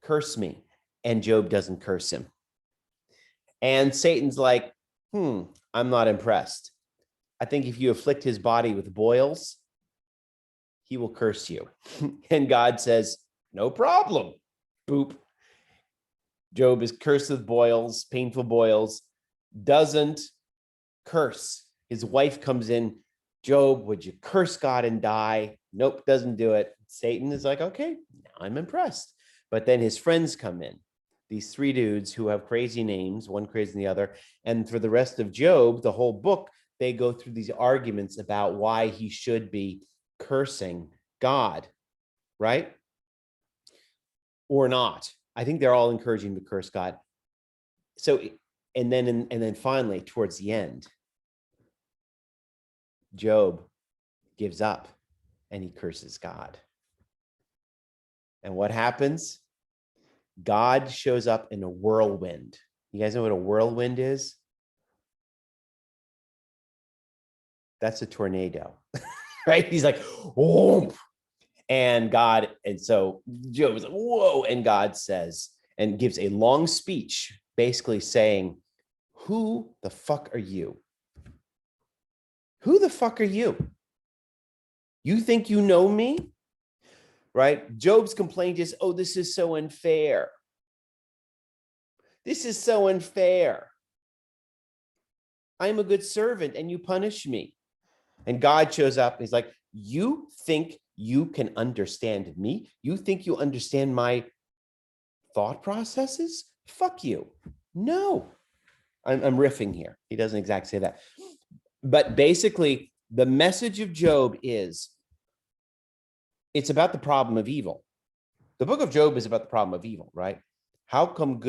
curse me." And Job doesn't curse him. And Satan's like, I'm not impressed. I think if you afflict his body with boils, he will curse you. And God says, "No problem." Boop. Job is cursed with boils, painful boils, doesn't curse. His wife comes in, "Job, would you curse God and die?" Nope, doesn't do it. Satan is like, "Okay, now I'm impressed." But then his friends come in, these three dudes who have crazy names, one crazy than the other. And for the rest of Job, the whole book, they go through these arguments about why he should be cursing God, right? or not. I think they're all encouraging to curse God. So, and then finally, towards the end, Job gives up and he curses God. And what happens? God shows up in a whirlwind. You guys know what a whirlwind is? That's a tornado, right? He's like, oh, and God, and so Job was like, whoa, and God says, and gives a long speech, basically saying, who the fuck are you? Who the fuck are you? You think you know me? Right? Job's complaint is, oh, this is so unfair. This is so unfair. I'm a good servant and you punish me. And God shows up and he's like, you think you can understand me? You think you understand my thought processes? Fuck you. No. I'm riffing here. He doesn't exactly say that. But basically, the message of Job is, it's about the problem of evil. The book of Job is about the problem of evil, right? How come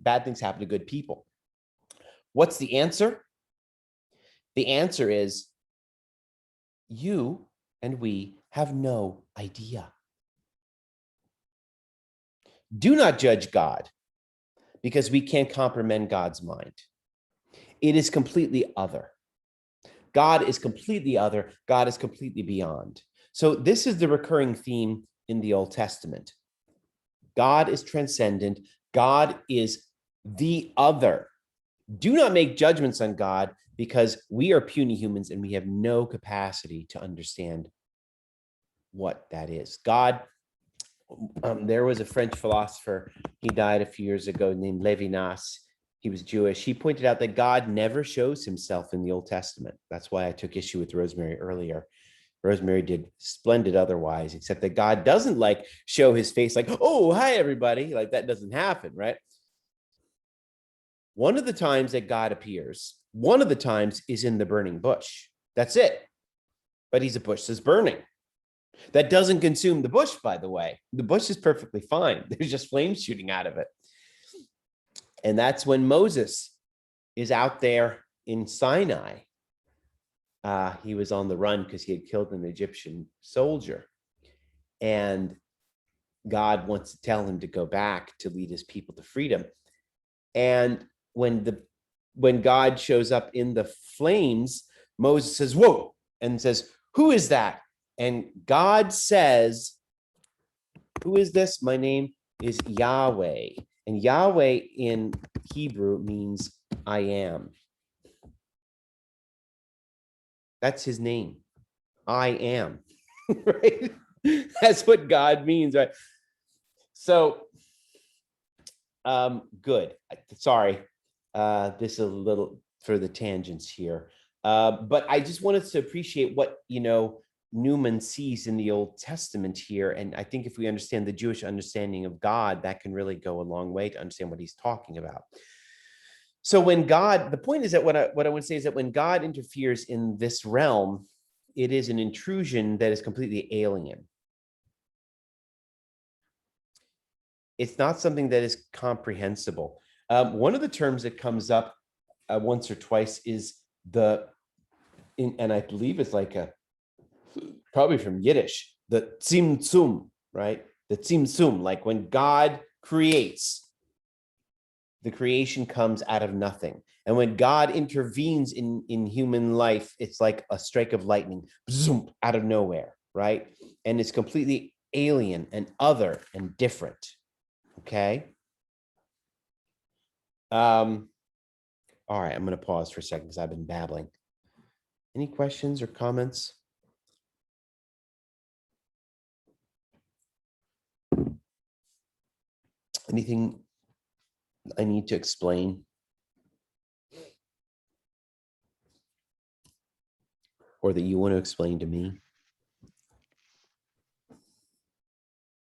bad things happen to good people? What's the answer? The answer is, you and we have no idea. Do not judge God, because we can't comprehend God's mind. It is completely other. God is completely other. God is completely beyond. So this is the recurring theme in the Old Testament. God is transcendent. God is the other. Do not make judgments on God, because we are puny humans and we have no capacity to understand what that is. God, there was a French philosopher, he died a few years ago, named Levinas. He was Jewish. He pointed out that God never shows himself in the Old Testament. That's why I took issue with Rosemary earlier. Rosemary did splendid otherwise, except that God doesn't like show his face like, oh, hi, everybody. Like that doesn't happen, right? One of the times that God appears, one of the times is in the burning bush. That's it. But he's a bush that's burning. That doesn't consume the bush, by the way. The bush is perfectly fine. There's just flames shooting out of it. And that's when Moses is out there in Sinai. He was on the run because he had killed an Egyptian soldier. And God wants to tell him to go back to lead his people to freedom. And when God shows up in the flames, Moses says, whoa, and says, who is that? And God says, who is this? My name is Yahweh. And Yahweh in Hebrew means I am. That's his name. I am. Right? That's what God means, right? So, good. Sorry. This is a little for the tangents here. But I just wanted to appreciate what, Newman sees in the Old Testament here. And I think if we understand the Jewish understanding of God, that can really go a long way to understand what he's talking about. So when God, the point is that what I would say is that when God interferes in this realm, it is an intrusion that is completely alien. It's not something that is comprehensible. One of the terms that comes up once or twice is and I believe it's like probably from Yiddish, the tzimtzum, right? The tzimtzum, like when God creates, the creation comes out of nothing. And when God intervenes in human life, it's like a strike of lightning, zoom, out of nowhere, right? And it's completely alien and other and different, okay? All right, I'm going to pause for a second because I've been babbling. Any questions or comments? Anything I need to explain? Or that you want to explain to me?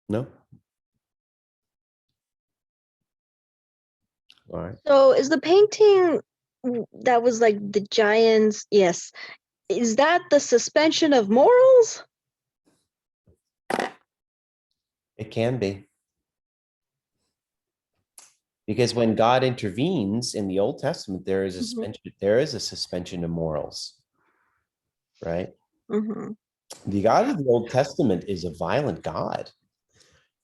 No? All right. So is the painting that was like the giants? Yes. Is that the suspension of morals? It can be. Because when God intervenes in the Old Testament, there is a Mhm. suspension of morals, right? Mhm. The God of the Old Testament is a violent God,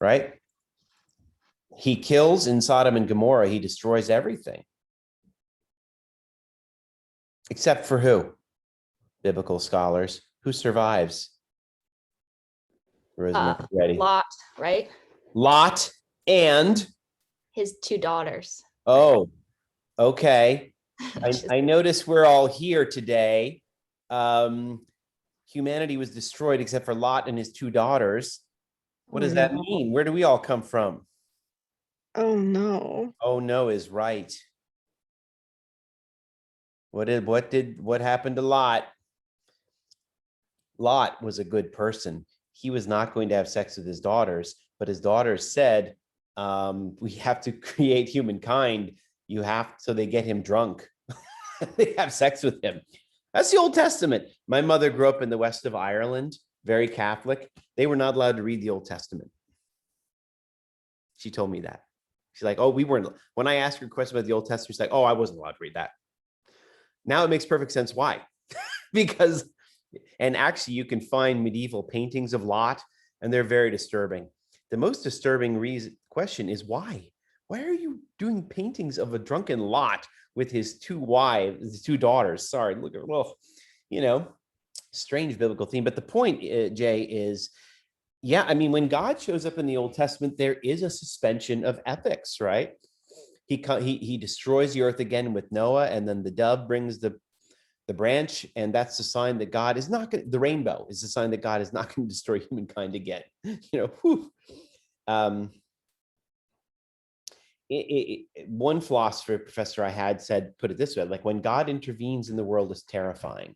right? He kills in Sodom and Gomorrah. He destroys everything. Except for who? Biblical scholars. Who survives? Rosemary, ready? Lot, right? Lot and, His two daughters. oh, okay. Which is- I notice we're all here today. Humanity was destroyed except for Lot and his two daughters. What does that mean? Where do we all come from? Oh no. Oh no is right. What happened to Lot? Lot was a good person. He was not going to have sex with his daughters, but his daughters said, we have to create humankind. So they get him drunk. They have sex with him. That's the Old Testament. My mother grew up in the west of Ireland, very Catholic. They were not allowed to read the Old Testament. She told me that. She's like, oh, we weren't. When I asked her a question about the Old Testament, she's like, oh, I wasn't allowed to read that. Now it makes perfect sense why. Because, and actually you can find medieval paintings of Lot, and they're very disturbing. The most disturbing question is why? Why are you doing paintings of a drunken Lot with his two wives, his two daughters? Sorry, look at, well, strange biblical theme. But the point, Jay, is, yeah, I mean, when God shows up in the Old Testament, there is a suspension of ethics, right? He destroys the earth again with Noah, and then the dove brings the branch, and that's the sign that God is not going. The rainbow is the sign that God is not going to destroy humankind again. One philosopher professor I had said, put it this way: like, when God intervenes in the world, is terrifying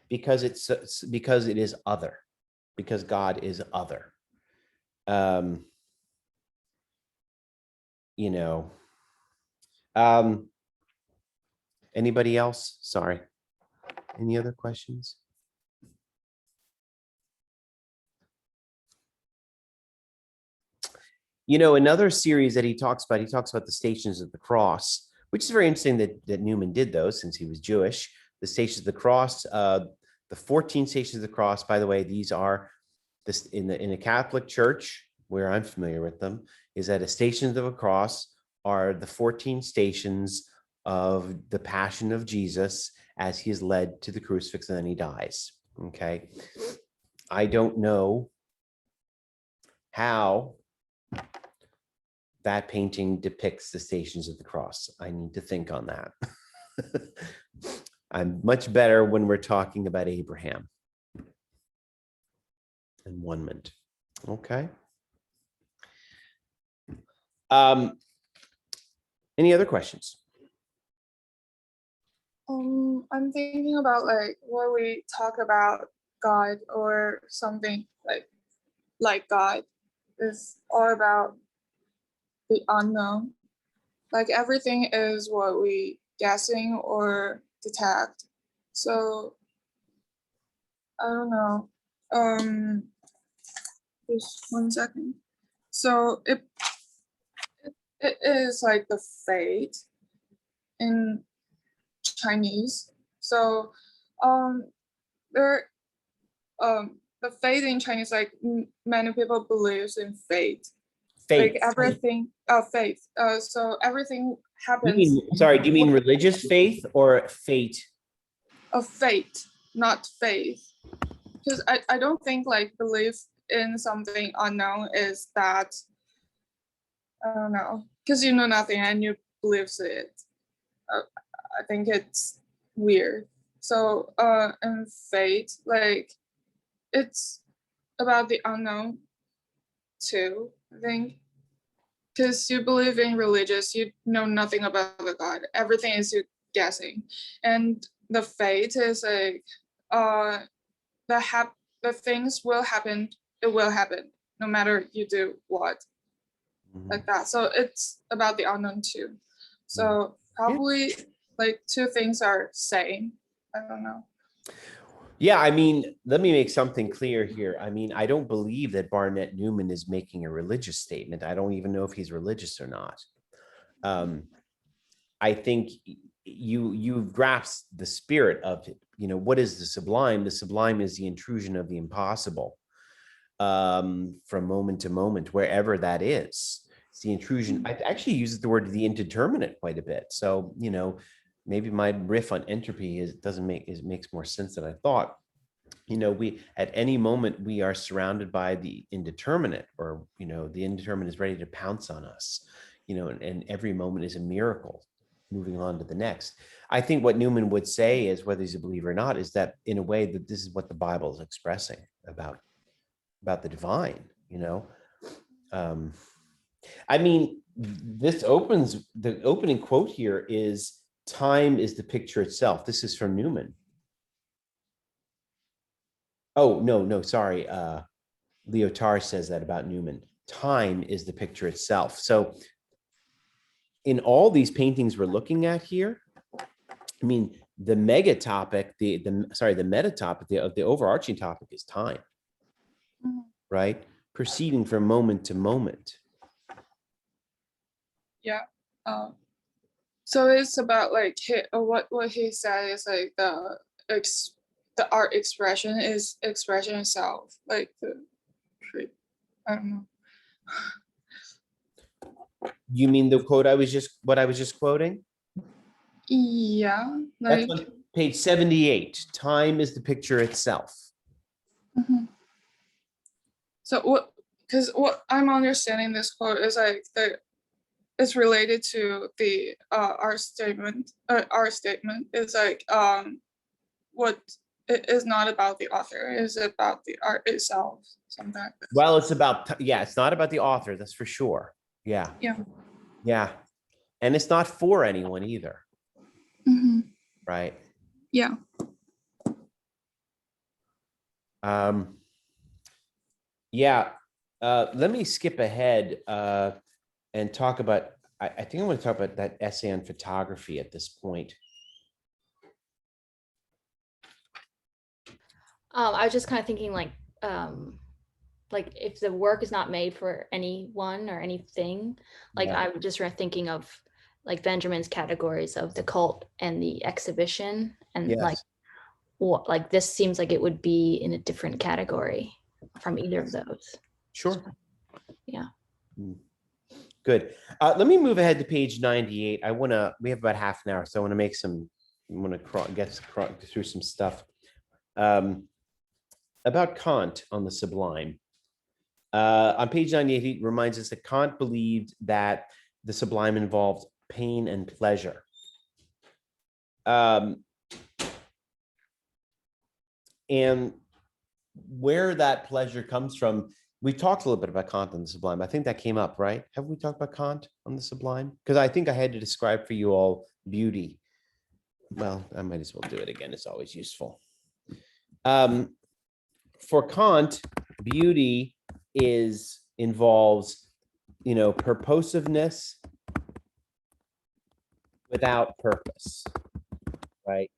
because it is other, because God is other. Anybody else? Sorry. Any other questions? Another series that he talks about the Stations of the Cross, which is very interesting that Newman did those, since he was Jewish. The Stations of the Cross, the 14 Stations of the Cross, by the way, these are this in a Catholic church where I'm familiar with them, is that the Stations of the Cross are the 14 stations of the Passion of Jesus as he is led to the crucifix and then he dies. Okay. I don't know how that painting depicts the Stations of the Cross. I need to think on that. I'm much better when we're talking about Abraham and one-ment. Okay. Any other questions? I'm thinking about like when we talk about God or something like God is all about the unknown. Like everything is what we guessing or detect. So I don't know. Just 1 second. So it is like the fate in Chinese. So there the fate in Chinese, like many people believes in fate. Faith. Like everything faith. So everything happens. Do you mean religious faith or fate? Of fate, not faith. Because I don't think like belief in something unknown is that, I don't know, because you know nothing and you believe it. I think it's weird. So and fate, like it's about the unknown too, I think. Because you believe in religious, you know nothing about the God. Everything is you guessing. And the fate is like the things will happen, it will happen, no matter you do what. Like that. So it's about the unknown too. So probably like two things are same. I don't know. Yeah, I mean, let me make something clear here. I mean, I don't believe that Barnett Newman is making a religious statement. I don't even know if he's religious or not. I think you've grasped the spirit of it. You know, what is the sublime? The sublime is the intrusion of the impossible, from moment to moment, wherever that is. It's the intrusion. I actually use the word the indeterminate quite a bit. So, you know, maybe my riff on entropy makes more sense than I thought. You know, we at any moment we are surrounded by the indeterminate, or, you know, the indeterminate is ready to pounce on us, you know, and every moment is a miracle, moving on to the next. I think what Newman would say is, whether he's a believer or not, is that in a way that this is what the Bible is expressing about the divine, you know. I mean, the opening quote here is, time is the picture itself. This is from Newman. Oh, no, sorry. Lyotard says that about Newman. Time is the picture itself. So in all these paintings we're looking at here, I mean, the mega topic, the meta topic, the overarching topic is time, right? Proceeding from moment to moment. Yeah. So it's about like what he said is like the art expression is expression itself, like I don't know. You mean the quote what I was just quoting? Yeah, That's like on page 78. Time is the picture itself. mhm. So what I'm understanding this quote is like it's related to the art statement. Art statement is like what it is not about the author, is about the art itself, something like this. Well, it's about, yeah, it's not about the author, that's for sure. Yeah. And it's not for anyone either. Right. Yeah. Yeah. Let me skip ahead and talk about, I think I want to talk about that essay on photography at this point. I was just kind of thinking like if the work is not made for anyone or anything, like Yeah. I'm just thinking of like Benjamin's categories of the cult and the exhibition, and Yes. like what, like this seems like it would be in a different category from either of those. Sure. Yeah. Good. Let me move ahead to page 98. We have about half an hour, so I want to get through some stuff about Kant on the sublime. On page 98, he reminds us that Kant believed that the sublime involved pain and pleasure. And where that pleasure comes from, we talked a little bit about Kant on the sublime. I think that came up, right? Have we talked about Kant on the sublime? Because I think I had to describe for you all beauty. Well, I might as well do it again. It's always useful. For Kant, beauty involves, you know, purposiveness without purpose, right?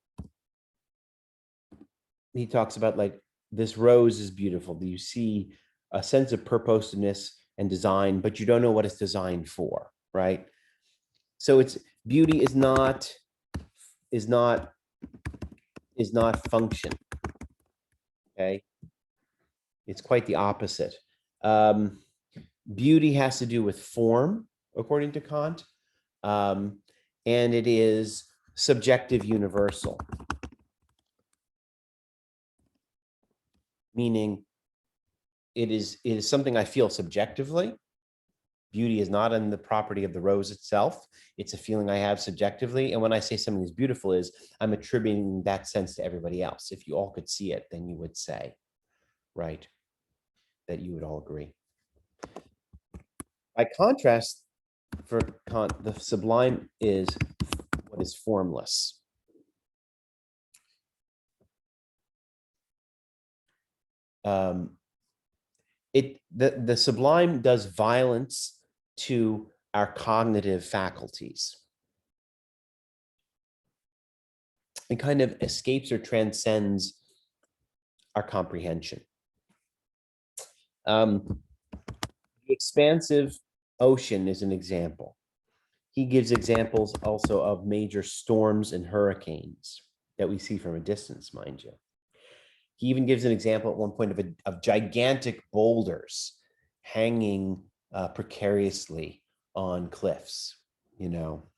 He talks about like, this rose is beautiful. You see a sense of purposiveness and design, but you don't know what it's designed for, right? So it's beauty is not function. Okay, it's quite the opposite. Beauty has to do with form, according to Kant, and it is subjective universal, meaning it is something I feel subjectively. Beauty is not in the property of the rose itself. It's a feeling I have subjectively. And when I say something is beautiful, I'm attributing that sense to everybody else. If you all could see it, then you would say, right, that you would all agree. By contrast, for Kant, the sublime is what is formless. The sublime does violence to our cognitive faculties. It kind of escapes or transcends our comprehension. The expansive ocean is an example. He gives examples also of major storms and hurricanes that we see from a distance, mind you. He even gives an example at one point of gigantic boulders hanging precariously on cliffs, you know.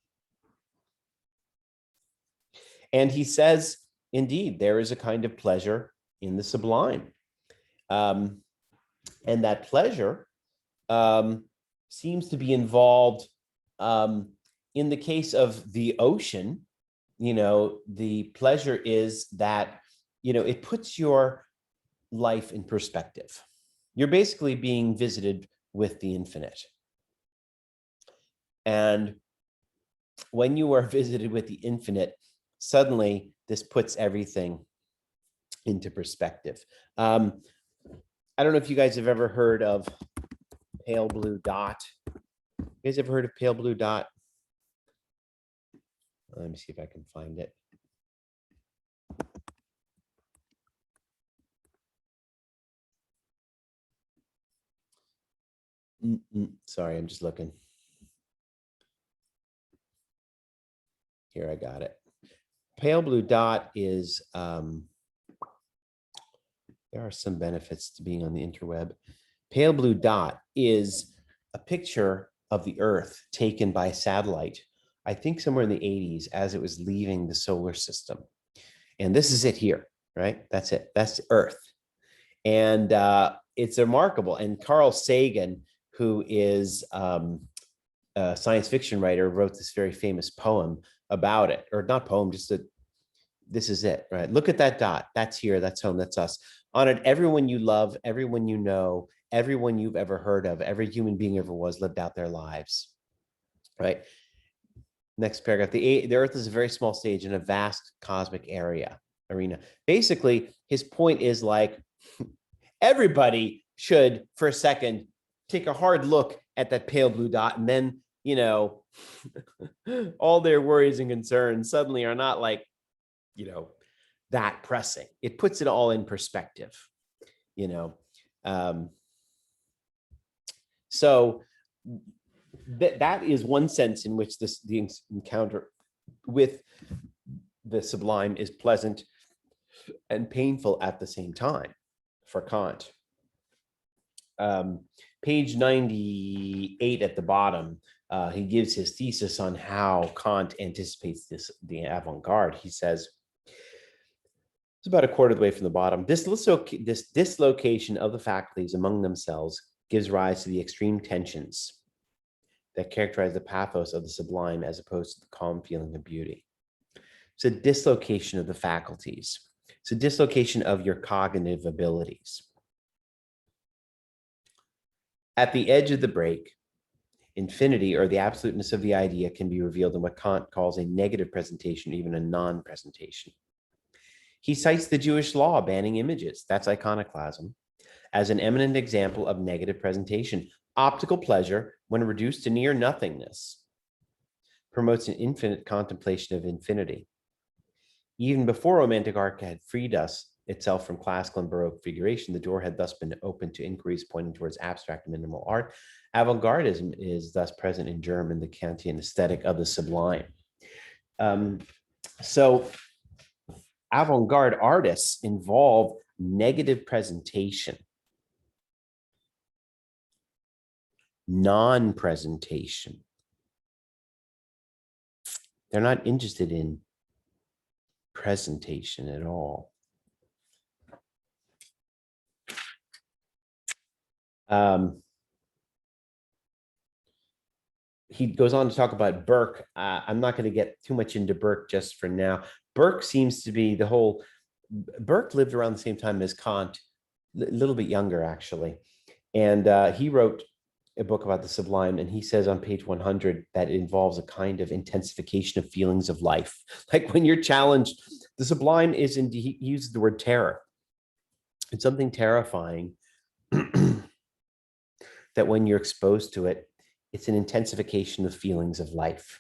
And he says, indeed, there is a kind of pleasure in the sublime. And that pleasure seems to be involved in the case of the ocean. You know, the pleasure is that, you know, it puts your life in perspective. You're basically being visited with the infinite. And when you are visited with the infinite, suddenly this puts everything into perspective. I don't know if you guys have ever heard of pale blue dot. You guys ever heard of pale blue dot? Let me see if I can find it. Sorry, I'm just looking. Here, I got it. Pale blue dot is, there are some benefits to being on the interweb. Pale blue dot is a picture of the Earth taken by satellite, I think somewhere in the 80s, as it was leaving the solar system. And this is it here, right? That's it. That's Earth. And it's remarkable. And Carl Sagan, who is a science fiction writer, wrote this very famous poem about it, or not poem, just this is it, right? Look at that dot. That's here. That's home. That's us. On it, everyone you love, everyone you know, everyone you've ever heard of, every human being ever was lived out their lives, right? Next paragraph. The Earth is a very small stage in a vast cosmic arena. Basically, his point is like, everybody should, for a second, take a hard look at that pale blue dot, and then, you know, all their worries and concerns suddenly are not like, you know, that pressing. It puts it all in perspective, you know. So that is one sense in which the encounter with the sublime is pleasant and painful at the same time for Kant. Page 98 at the bottom, he gives his thesis on how Kant anticipates the avant-garde. He says, it's about a quarter of the way from the bottom. This dislocation of the faculties among themselves gives rise to the extreme tensions that characterize the pathos of the sublime as opposed to the calm feeling of beauty. It's a dislocation of the faculties. It's a dislocation of your cognitive abilities. At the edge of the break, infinity, or the absoluteness of the idea, can be revealed in what Kant calls a negative presentation, even a non-presentation. He cites the Jewish law banning images, that's iconoclasm, as an eminent example of negative presentation. Optical pleasure, when reduced to near nothingness, promotes an infinite contemplation of infinity. Even before Romantic art had freed itself from classical and Baroque figuration, the door had thus been open to inquiries pointing towards abstract and minimal art. Avant-gardism is thus present in German, the Kantian aesthetic of the sublime. So avant-garde artists involve negative presentation, non-presentation. They're not interested in presentation at all. He goes on to talk about Burke. I'm not going to get too much into Burke just for now. Burke seems to be Burke lived around the same time as Kant, a little bit younger actually. And he wrote a book about the sublime, and he says on page 100 that it involves a kind of intensification of feelings of life. Like when you're challenged, the sublime is indeed, he uses the word terror. It's something terrifying that when you're exposed to it, it's an intensification of feelings of life.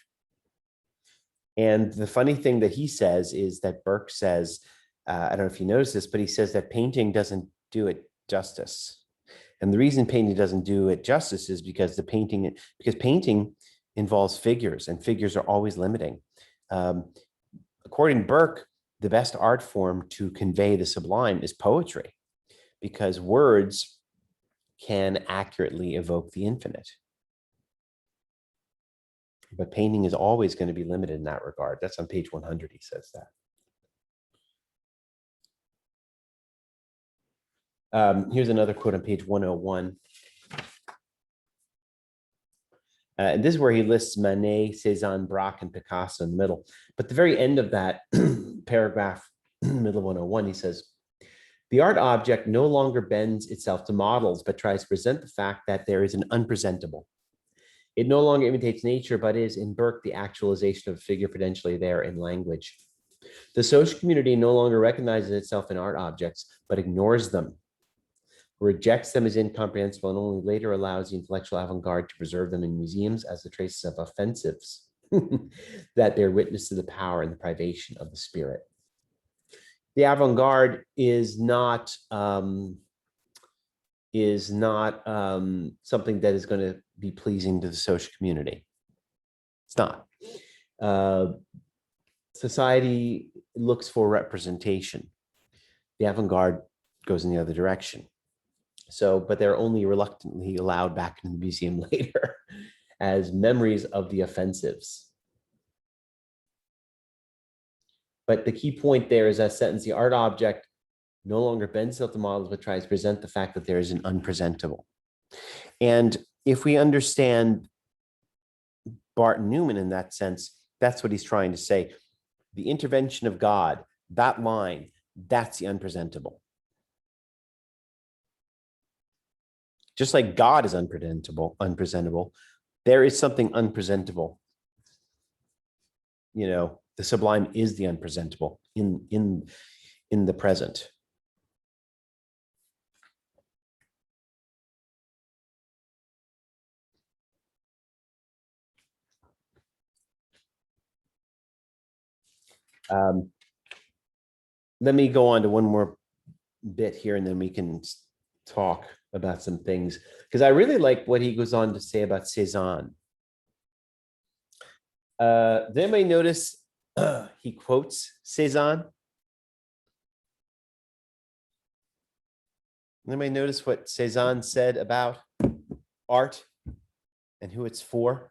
And the funny thing that he says is that Burke says I don't know if you noticed this, but he says that painting doesn't do it justice. And the reason painting doesn't do it justice is because painting involves figures, and figures are always limiting. According to Burke, the best art form to convey the sublime is poetry, because words can accurately evoke the infinite. But painting is always going to be limited in that regard. That's on page 100, he says that. Here's another quote on page 101. And this is where he lists Manet, Cézanne, Braque, and Picasso in the middle. But the very end of that paragraph, middle of 101, he says, the art object no longer bends itself to models, but tries to present the fact that there is an unpresentable. It no longer imitates nature, but is, in Burke, the actualization of a figure potentially there in language. The social community no longer recognizes itself in art objects, but ignores them, rejects them as incomprehensible, and only later allows the intellectual avant-garde to preserve them in museums as the traces of offensives that bear witness to the power and the privation of the spirit. The avant-garde is not something that is going to be pleasing to the social community. It's not. Society looks for representation. The avant-garde goes in the other direction. So, but they're only reluctantly allowed back in the museum later as memories of the offensives. But the key point there is that sentence, the art object no longer bends itself to models, but tries to present the fact that there is an unpresentable. And if we understand Barton Newman in that sense, that's what he's trying to say. The intervention of God, that line, that's the unpresentable. Just like God is unpresentable, there is something unpresentable. You know, the sublime is the unpresentable in the present. Let me go on to one more bit here, and then we can talk about some things, because I really like what he goes on to say about Cézanne. Did anybody notice he quotes Cézanne? Anybody notice what Cézanne said about art and who it's for?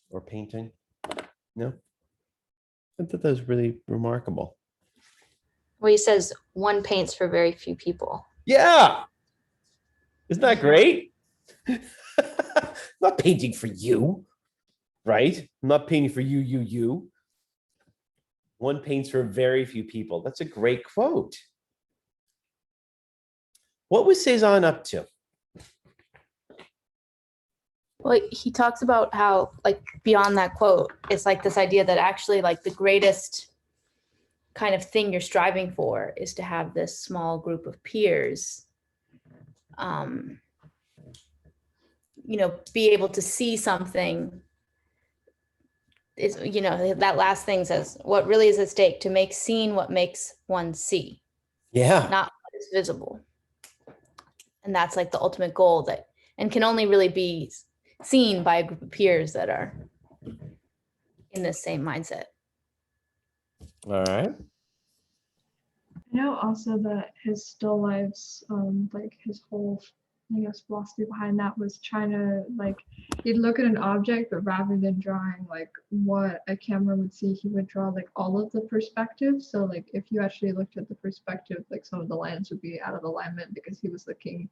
Or painting? No? I thought that was really remarkable. Well, he says one paints for very few people. Yeah. Isn't that great? I'm not painting for you, right? I'm not painting for you. One paints for very few people. That's a great quote. What was Cézanne up to? Well, he talks about how, like, beyond that quote, it's like this idea that actually, like, the greatest kind of thing you're striving for is to have this small group of peers, you know, be able to see something. Is, you know, that last thing says, what really is at stake, to make seen what makes one see. Yeah. Not what is visible. And that's like the ultimate goal, that, and can only really be seen by a group of peers that are in the same mindset. All right. I know also that his still lifes, like his whole, I guess, philosophy behind that was trying to, like, he'd look at an object, but rather than drawing like what a camera would see, he would draw like all of the perspectives. So like if you actually looked at the perspective, like some of the lens would be out of alignment because he was looking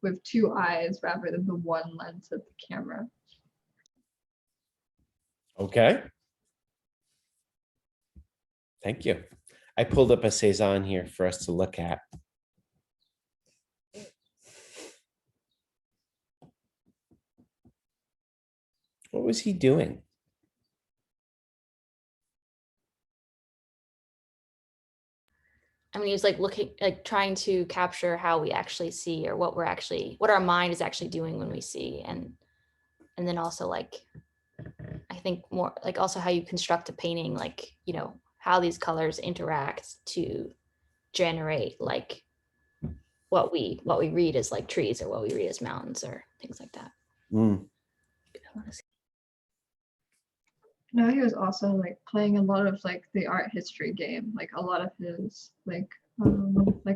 with two eyes rather than the one lens of the camera. Okay. Thank you. I pulled up a Cézanne here for us to look at. What was he doing? I mean, he was like looking, like trying to capture how we actually see, or what our mind is actually doing when we see. And then also, like, I think more like also how you construct a painting, like, you know, how these colors interact to generate like what we read as like trees, or what we read as mountains, or things like that. Mm. No, he was also like playing a lot of like the art history game. Like a lot of his like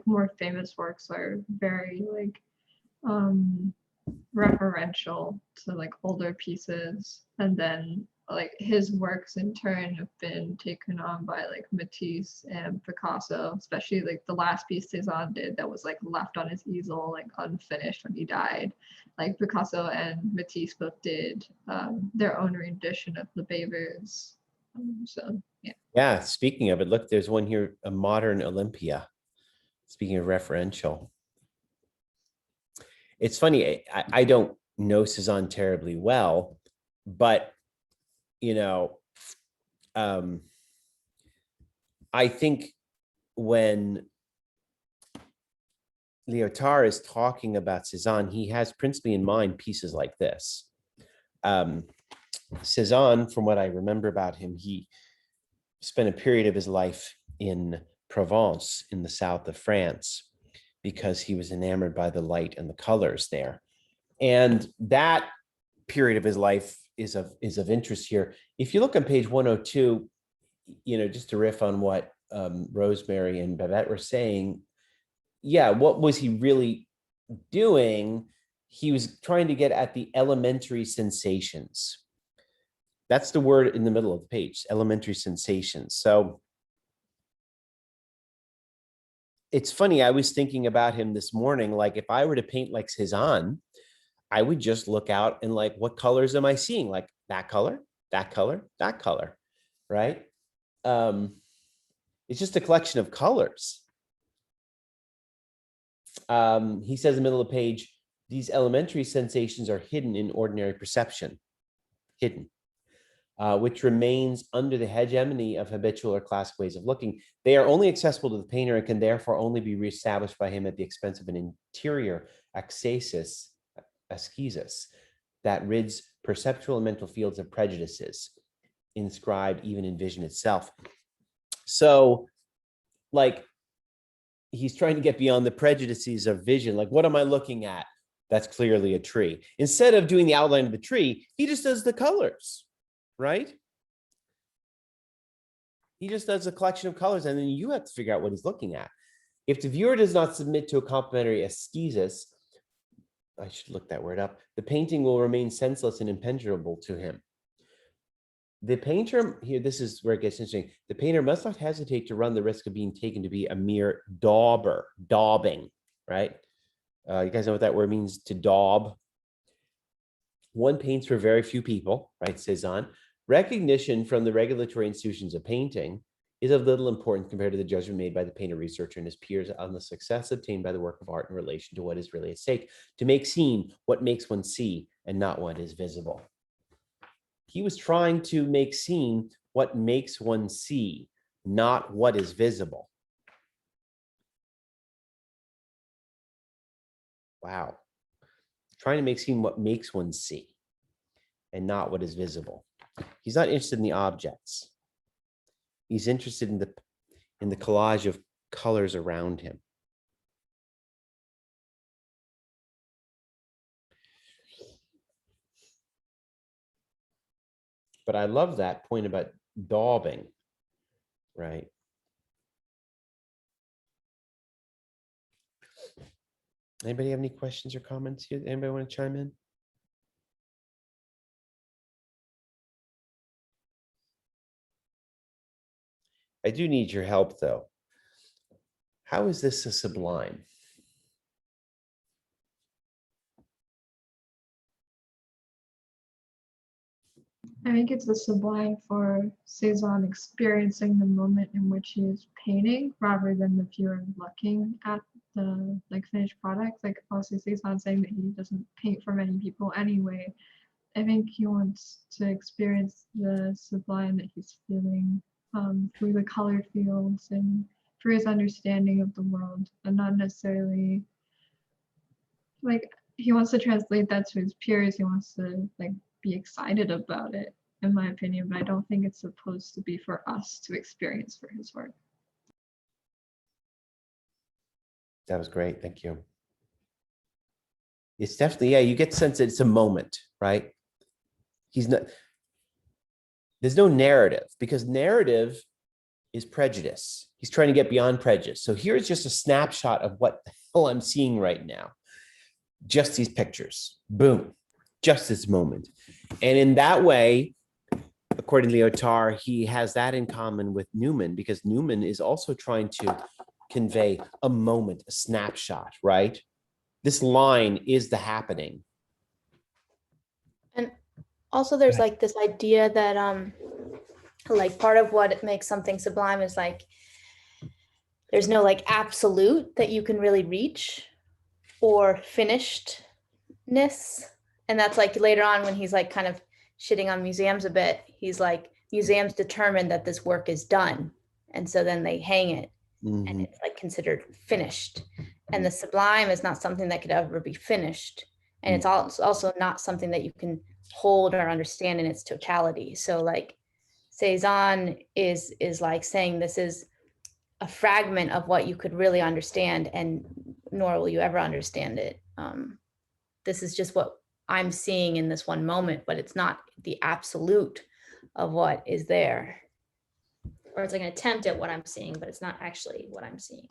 more famous works are very like referential to like older pieces, and then like his works in turn have been taken on by like Matisse and Picasso, especially like the last piece Cezanne did that was like left on his easel like unfinished when he died. Like Picasso and Matisse both did their own rendition of the Bavers. So yeah. Yeah, speaking of it, look, there's one here, a modern Olympia. Speaking of referential. It's funny, I don't know Cezanne terribly well, but you know, I think when Lyotard is talking about Cezanne, he has principally in mind pieces like this. Cezanne, from what I remember about him, he spent a period of his life in Provence in the south of France because he was enamored by the light and the colors there. And that period of his life is of interest here. If you look on page 102, you know, just to riff on what Rosemary and Babette were saying, yeah, what was he really doing? He was trying to get at the elementary sensations. That's the word in the middle of the page, elementary sensations. So it's funny, I was thinking about him this morning, like if I were to paint like Cezanne, I would just look out and like, what colors am I seeing? Like that color, that color, that color, right? It's just a collection of colors. He says in the middle of the page, these elementary sensations are hidden in ordinary perception, hidden, which remains under the hegemony of habitual or classic ways of looking. They are only accessible to the painter and can therefore only be reestablished by him at the expense of an interior ascesis that rids perceptual and mental fields of prejudices inscribed even in vision itself. So, like, he's trying to get beyond the prejudices of vision. Like, what am I looking at? That's clearly a tree. Instead of doing the outline of the tree, he just does the colors, right? He just does a collection of colors, and then you have to figure out what he's looking at. If the viewer does not submit to a complementary ascesis, I should look that word up, the painting will remain senseless and impenetrable to him. The painter, here, this is where it gets interesting. The painter must not hesitate to run the risk of being taken to be a mere daubing, right? You guys know what that word means, to daub? One paints for very few people, right, Cezanne. Recognition from the regulatory institutions of painting is of little importance compared to the judgment made by the painter researcher and his peers on the success obtained by the work of art in relation to what is really at stake, to make seen what makes one see and not what is visible. He was trying to make seen what makes one see, not what is visible. Wow. Trying to make seen what makes one see and not what is visible. He's not interested in the objects. He's interested in the collage of colors around him. But I love that point about daubing, right? Anybody have any questions or comments here? Anybody want to chime in? I do need your help, though. How is this a sublime? I think it's a sublime for Cezanne experiencing the moment in which he is painting rather than the viewer looking at the like finished product. Like also Cezanne saying that he doesn't paint for many people anyway. I think he wants to experience the sublime that he's feeling through the color fields and through his understanding of the world, and not necessarily like he wants to translate that to his peers. He wants to like be excited about it. in my opinion, but I don't think it's supposed to be for us to experience for his work. That was great. Thank you. It's definitely, yeah, you get the sense that it's a moment, right? He's not, there's no narrative, because narrative is prejudice. He's trying to get beyond prejudice. So here's just a snapshot of what the hell I'm seeing right now. Just these pictures, boom, just this moment. And in that way, according to Lyotard, he has that in common with Newman, because Newman is also trying to convey a moment, a snapshot, right? This line is the happening. And also there's like this idea that like part of what makes something sublime is like there's no like absolute that you can really reach or finishedness. And that's like later on when he's like kind of shitting on museums a bit, he's like, museums determine that this work is done, and so then they hang it, and it's like considered finished. And the sublime is not something that could ever be finished, and it's also not something that you can hold or understand in its totality. So like Cezanne is like saying this is a fragment of what you could really understand, and nor will you ever understand it. This is just what I'm seeing in this one moment, but it's not the absolute of what is there. Or it's like an attempt at what I'm seeing, but it's not actually what I'm seeing.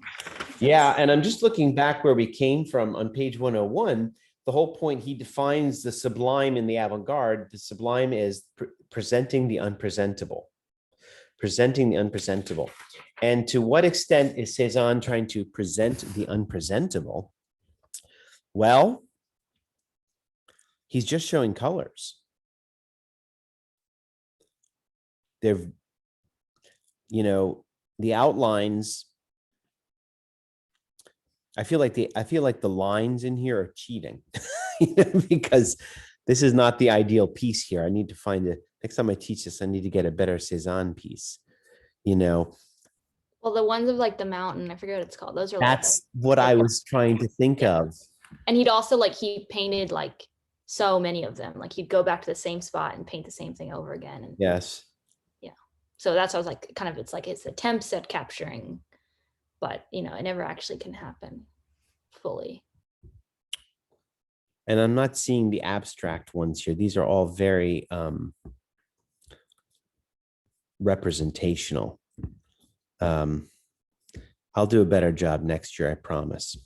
Yeah, and I'm just looking back where we came from on page 101. The whole point, he defines the sublime in the avant-garde. The sublime is presenting the unpresentable. Presenting the unpresentable. And to what extent is Cezanne trying to present the unpresentable? Well, he's just showing colors. They're, you know, the outlines. I feel like the lines in here are cheating, you know, because this is not the ideal piece here. I need to find it. Next time I teach this, I need to get a better Cezanne piece, you know. Well, the ones of like the mountain, I forget what it's called. Those are That's what I was trying to think of. And he'd also like, he painted like so many of them. Like he'd go back to the same spot and paint the same thing over again. And Yes. yeah. So that's what I was like, kind of, it's like it's attempts at capturing, but you know, it never actually can happen fully. And I'm not seeing the abstract ones here. These are all very representational. I'll do a better job next year, I promise.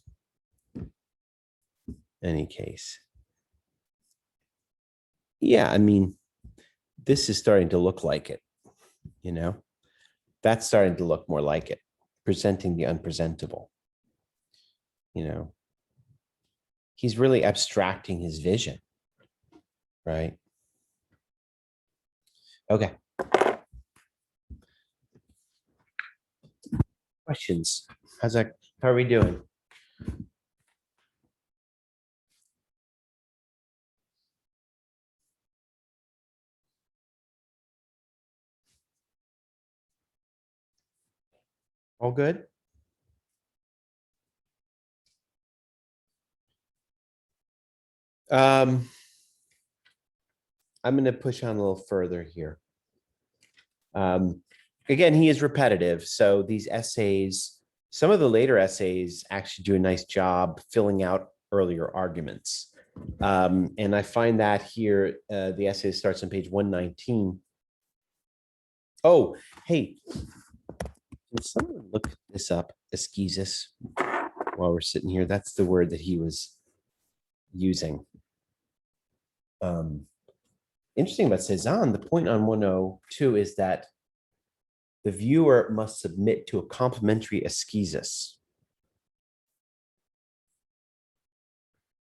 Any case. Yeah, I mean, this is starting to look like it, you know? That's starting to look more like it, presenting the unpresentable. You know, he's really abstracting his vision, right? Okay. Questions? How's that? How are we doing? All good? I'm going to push on a little further here. Again, he is repetitive. So these essays, some of the later essays actually do a nice job filling out earlier arguments. And I find that here, the essay starts on page 119. Oh, hey, can someone look this up, esquisses, while we're sitting here? That's the word that he was using. Interesting about Cezanne, the point on 102 is that the viewer must submit to a complementary esquisses.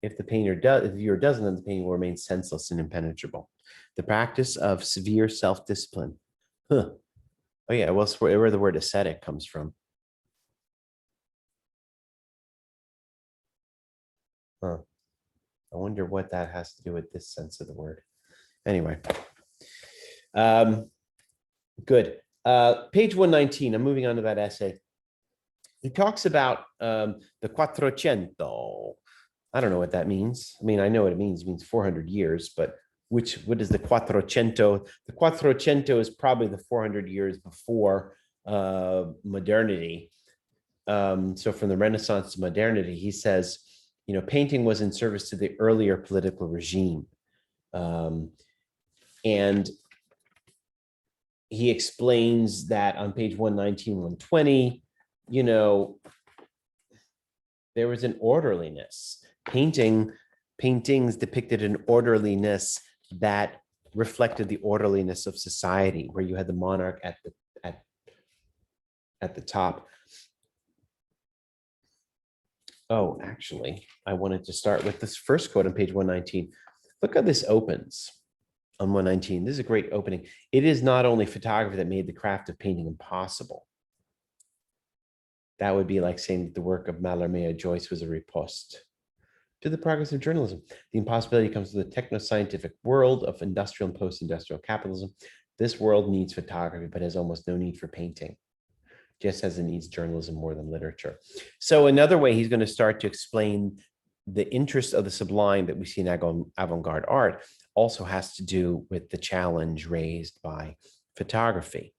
If the viewer doesn't, then the painting will remain senseless and impenetrable. The practice of severe self-discipline. Huh. Oh yeah, well, it's where the word ascetic comes from. Huh. I wonder what that has to do with this sense of the word. Anyway, good. Page 119, I'm moving on to that essay. He talks about the Quattrocento. I don't know what that means. I mean, I know what it means. It means 400 years, but what is the Quattrocento? The Quattrocento is probably the 400 years before modernity. So from the Renaissance to modernity, he says, painting was in service to the earlier political regime. And he explains that on page 119, 120, there was an orderliness. Paintings depicted an orderliness that reflected the orderliness of society, where you had the monarch at the top. Oh, actually, I wanted to start with this first quote on page 119. Look how this opens on 119. This is a great opening. It is not only photography that made the craft of painting impossible. That would be like saying that the work of Mallarmé or Joyce was a riposte to the progress of journalism. The impossibility comes from the techno-scientific world of industrial and post-industrial capitalism. This world needs photography, but has almost no need for painting, just as it needs journalism more than literature. So another way he's going to start to explain the interest of the sublime that we see in avant-garde art also has to do with the challenge raised by photography.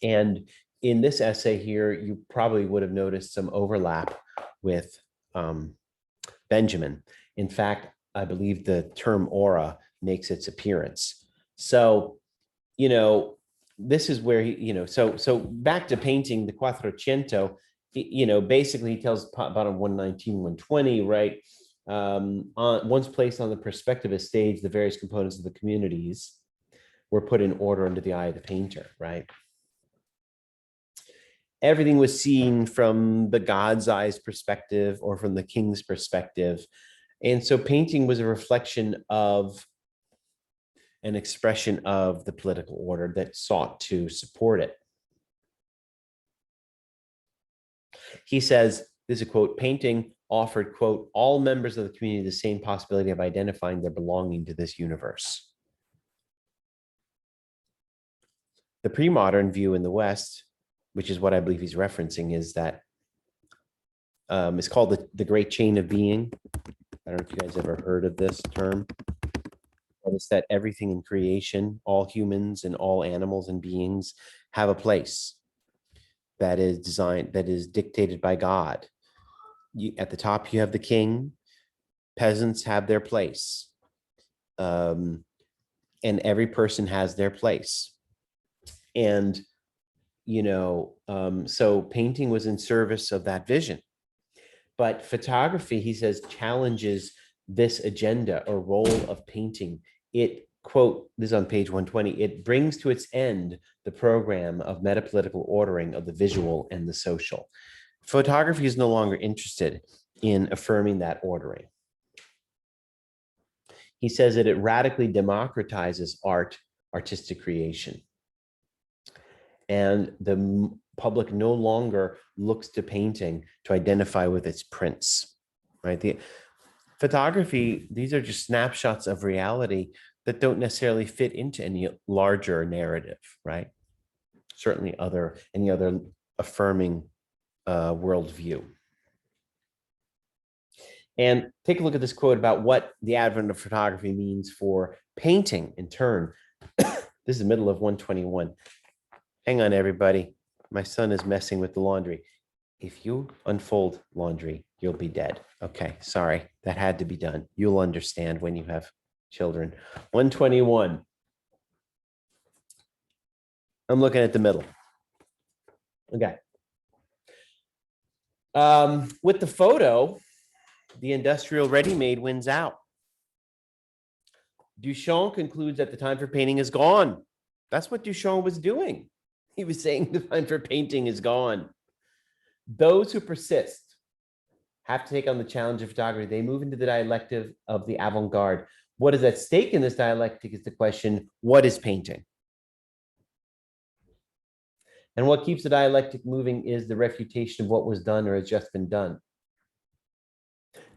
And in this essay here, you probably would have noticed some overlap with Benjamin. In fact, I believe the term aura makes its appearance. So, this is where he, so back to painting the Quattrocento, basically he tells bottom 119, 120, right? Once placed on the perspectivist stage, the various components of the communities were put in order under the eye of the painter, right? Everything was seen from the God's eye's perspective or from the king's perspective. And so painting was a reflection of an expression of the political order that sought to support it. He says, this is a quote, painting offered, quote, all members of the community the same possibility of identifying their belonging to this universe. The pre-modern view in the West, which is what I believe he's referencing, is that it's called the Great Chain of Being. I don't know if you guys ever heard of this term. But it's that everything in creation, all humans and all animals and beings have a place that is designed, that is dictated by God. At the top, you have the king. Peasants have their place. And every person has their place. And so painting was in service of that vision. But photography, he says, challenges this agenda or role of painting. It, quote, this is on page 120, it brings to its end the program of metapolitical ordering of the visual and the social. Photography is no longer interested in affirming that ordering. He says that it radically democratizes artistic creation. And the public no longer looks to painting to identify with its prints, right? The photography, these are just snapshots of reality that don't necessarily fit into any larger narrative, right? Certainly any other affirming worldview. And take a look at this quote about what the advent of photography means for painting in turn. This is the middle of 121. Hang on, everybody. My son is messing with the laundry. If you unfold laundry, you'll be dead. Okay, sorry. That had to be done. You'll understand when you have children. 121. I'm looking at the middle. Okay. With the photo, the industrial ready-made wins out. Duchamp concludes that the time for painting is gone. That's what Duchamp was doing. He was saying the time for painting is gone. Those who persist have to take on the challenge of photography. They move into the dialectic of the avant-garde. What is at stake in this dialectic is the question, what is painting? And what keeps the dialectic moving is the refutation of what was done or has just been done.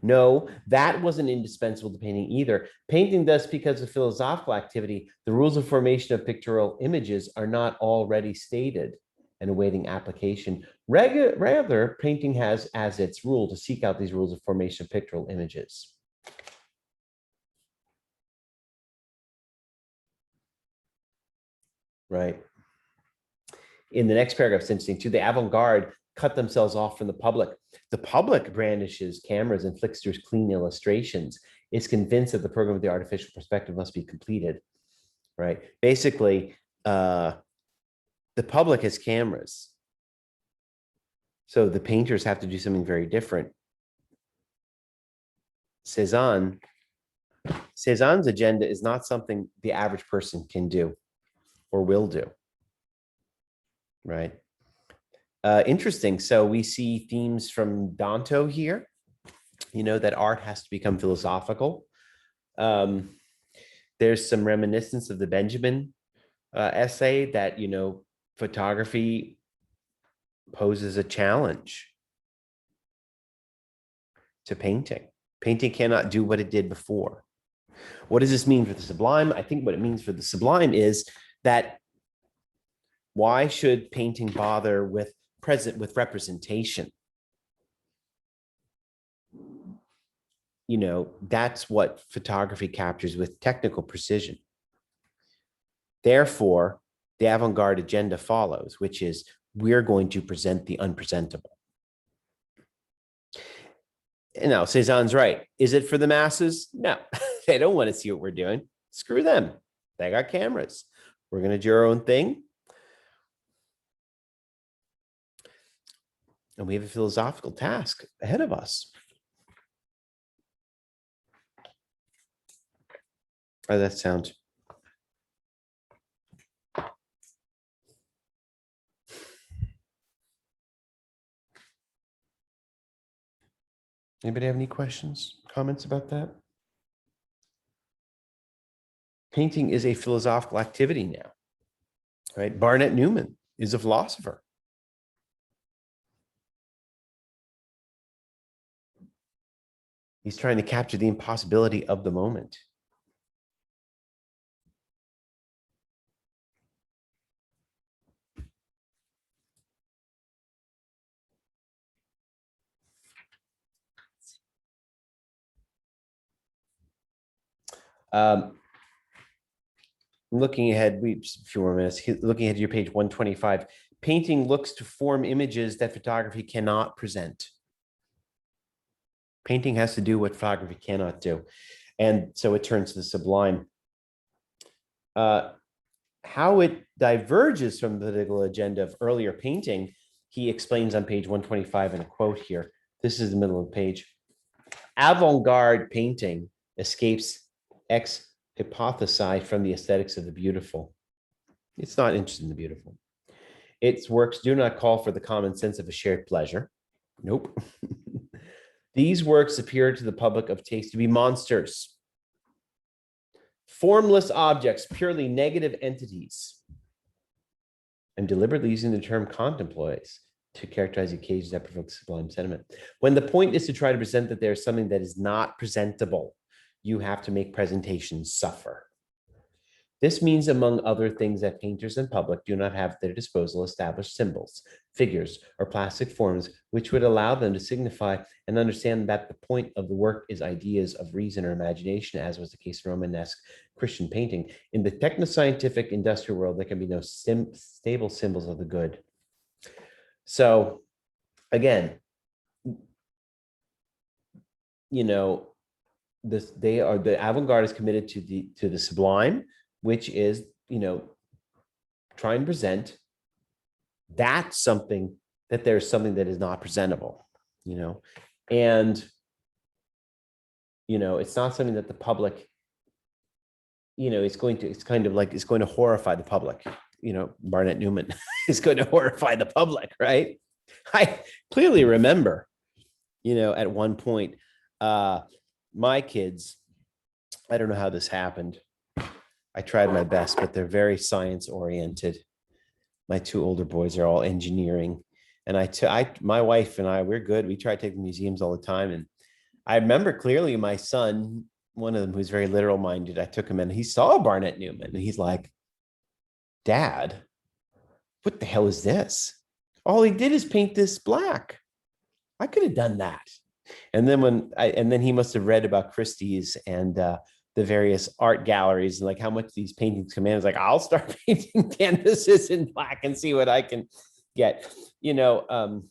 No, that wasn't indispensable to painting either. Painting does because of philosophical activity. The rules of formation of pictorial images are not already stated and awaiting application. Rather, painting has as its rule to seek out these rules of formation of pictorial images. right? In the next paragraph, it's interesting too. The avant-garde cut themselves off from the public. The public brandishes cameras and flicks through clean illustrations, is convinced that the program of the artificial perspective must be completed, right? Basically, the public has cameras. So the painters have to do something very different. Cézanne's agenda is not something the average person can do or will do, right? Interesting. So we see themes from Danto here, that art has to become philosophical. There's some reminiscence of the Benjamin essay that, photography poses a challenge to painting. Painting cannot do what it did before. What does this mean for the sublime? I think what it means for the sublime is that why should painting bother with representation? That's what photography captures with technical precision. Therefore, the avant-garde agenda follows, which is we're going to present the unpresentable. And now Cézanne's right. Is it for the masses? No, they don't want to see what we're doing. Screw them. They got cameras. We're going to do our own thing. And we have a philosophical task ahead of us. How does that sound? Anybody have any questions, comments about that? Painting is a philosophical activity now, right? Barnett Newman is a philosopher. He's trying to capture the impossibility of the moment. Looking ahead, just a few more minutes. Looking ahead to your page 125, painting looks to form images that photography cannot present. Painting has to do what photography cannot do. And so it turns to the sublime. How it diverges from the political agenda of earlier painting, he explains on page 125 in a quote here. This is the middle of the page. Avant-garde painting escapes ex hypothesize from the aesthetics of the beautiful. It's not interested in the beautiful. Its works do not call for the common sense of a shared pleasure. Nope. These works appear to the public of taste to be monsters, formless objects, purely negative entities. I'm deliberately using the term contemplates to characterize the occasions that provoke sublime sentiment. When the point is to try to present that there's something that is not presentable, you have to make presentations suffer. This means, among other things, that painters and public do not have at their disposal established symbols, figures, or plastic forms which would allow them to signify and understand that the point of the work is ideas of reason or imagination, as was the case in Romanesque Christian painting. In the technoscientific industrial world, there can be no stable symbols of the good. So, again, the avant-garde is committed to the sublime, which is, try and present that something, that there's something that is not presentable, and, it's not something that the public, it's going to horrify the public. Barnett Newman is going to horrify the public, right? I clearly remember, at one point, my kids, I don't know how this happened. I tried my best, but they're very science oriented. My two older boys are all engineering. And my wife and I, we're good. We try to take the museums all the time. And I remember clearly my son, one of them who's very literal minded, I took him in, he saw Barnett Newman and he's like, Dad, what the hell is this? All he did is paint this black. I could have done that. And then then he must have read about Christie's and the various art galleries and like how much these paintings come in. It's like, I'll start painting canvases in black and see what I can get. You know,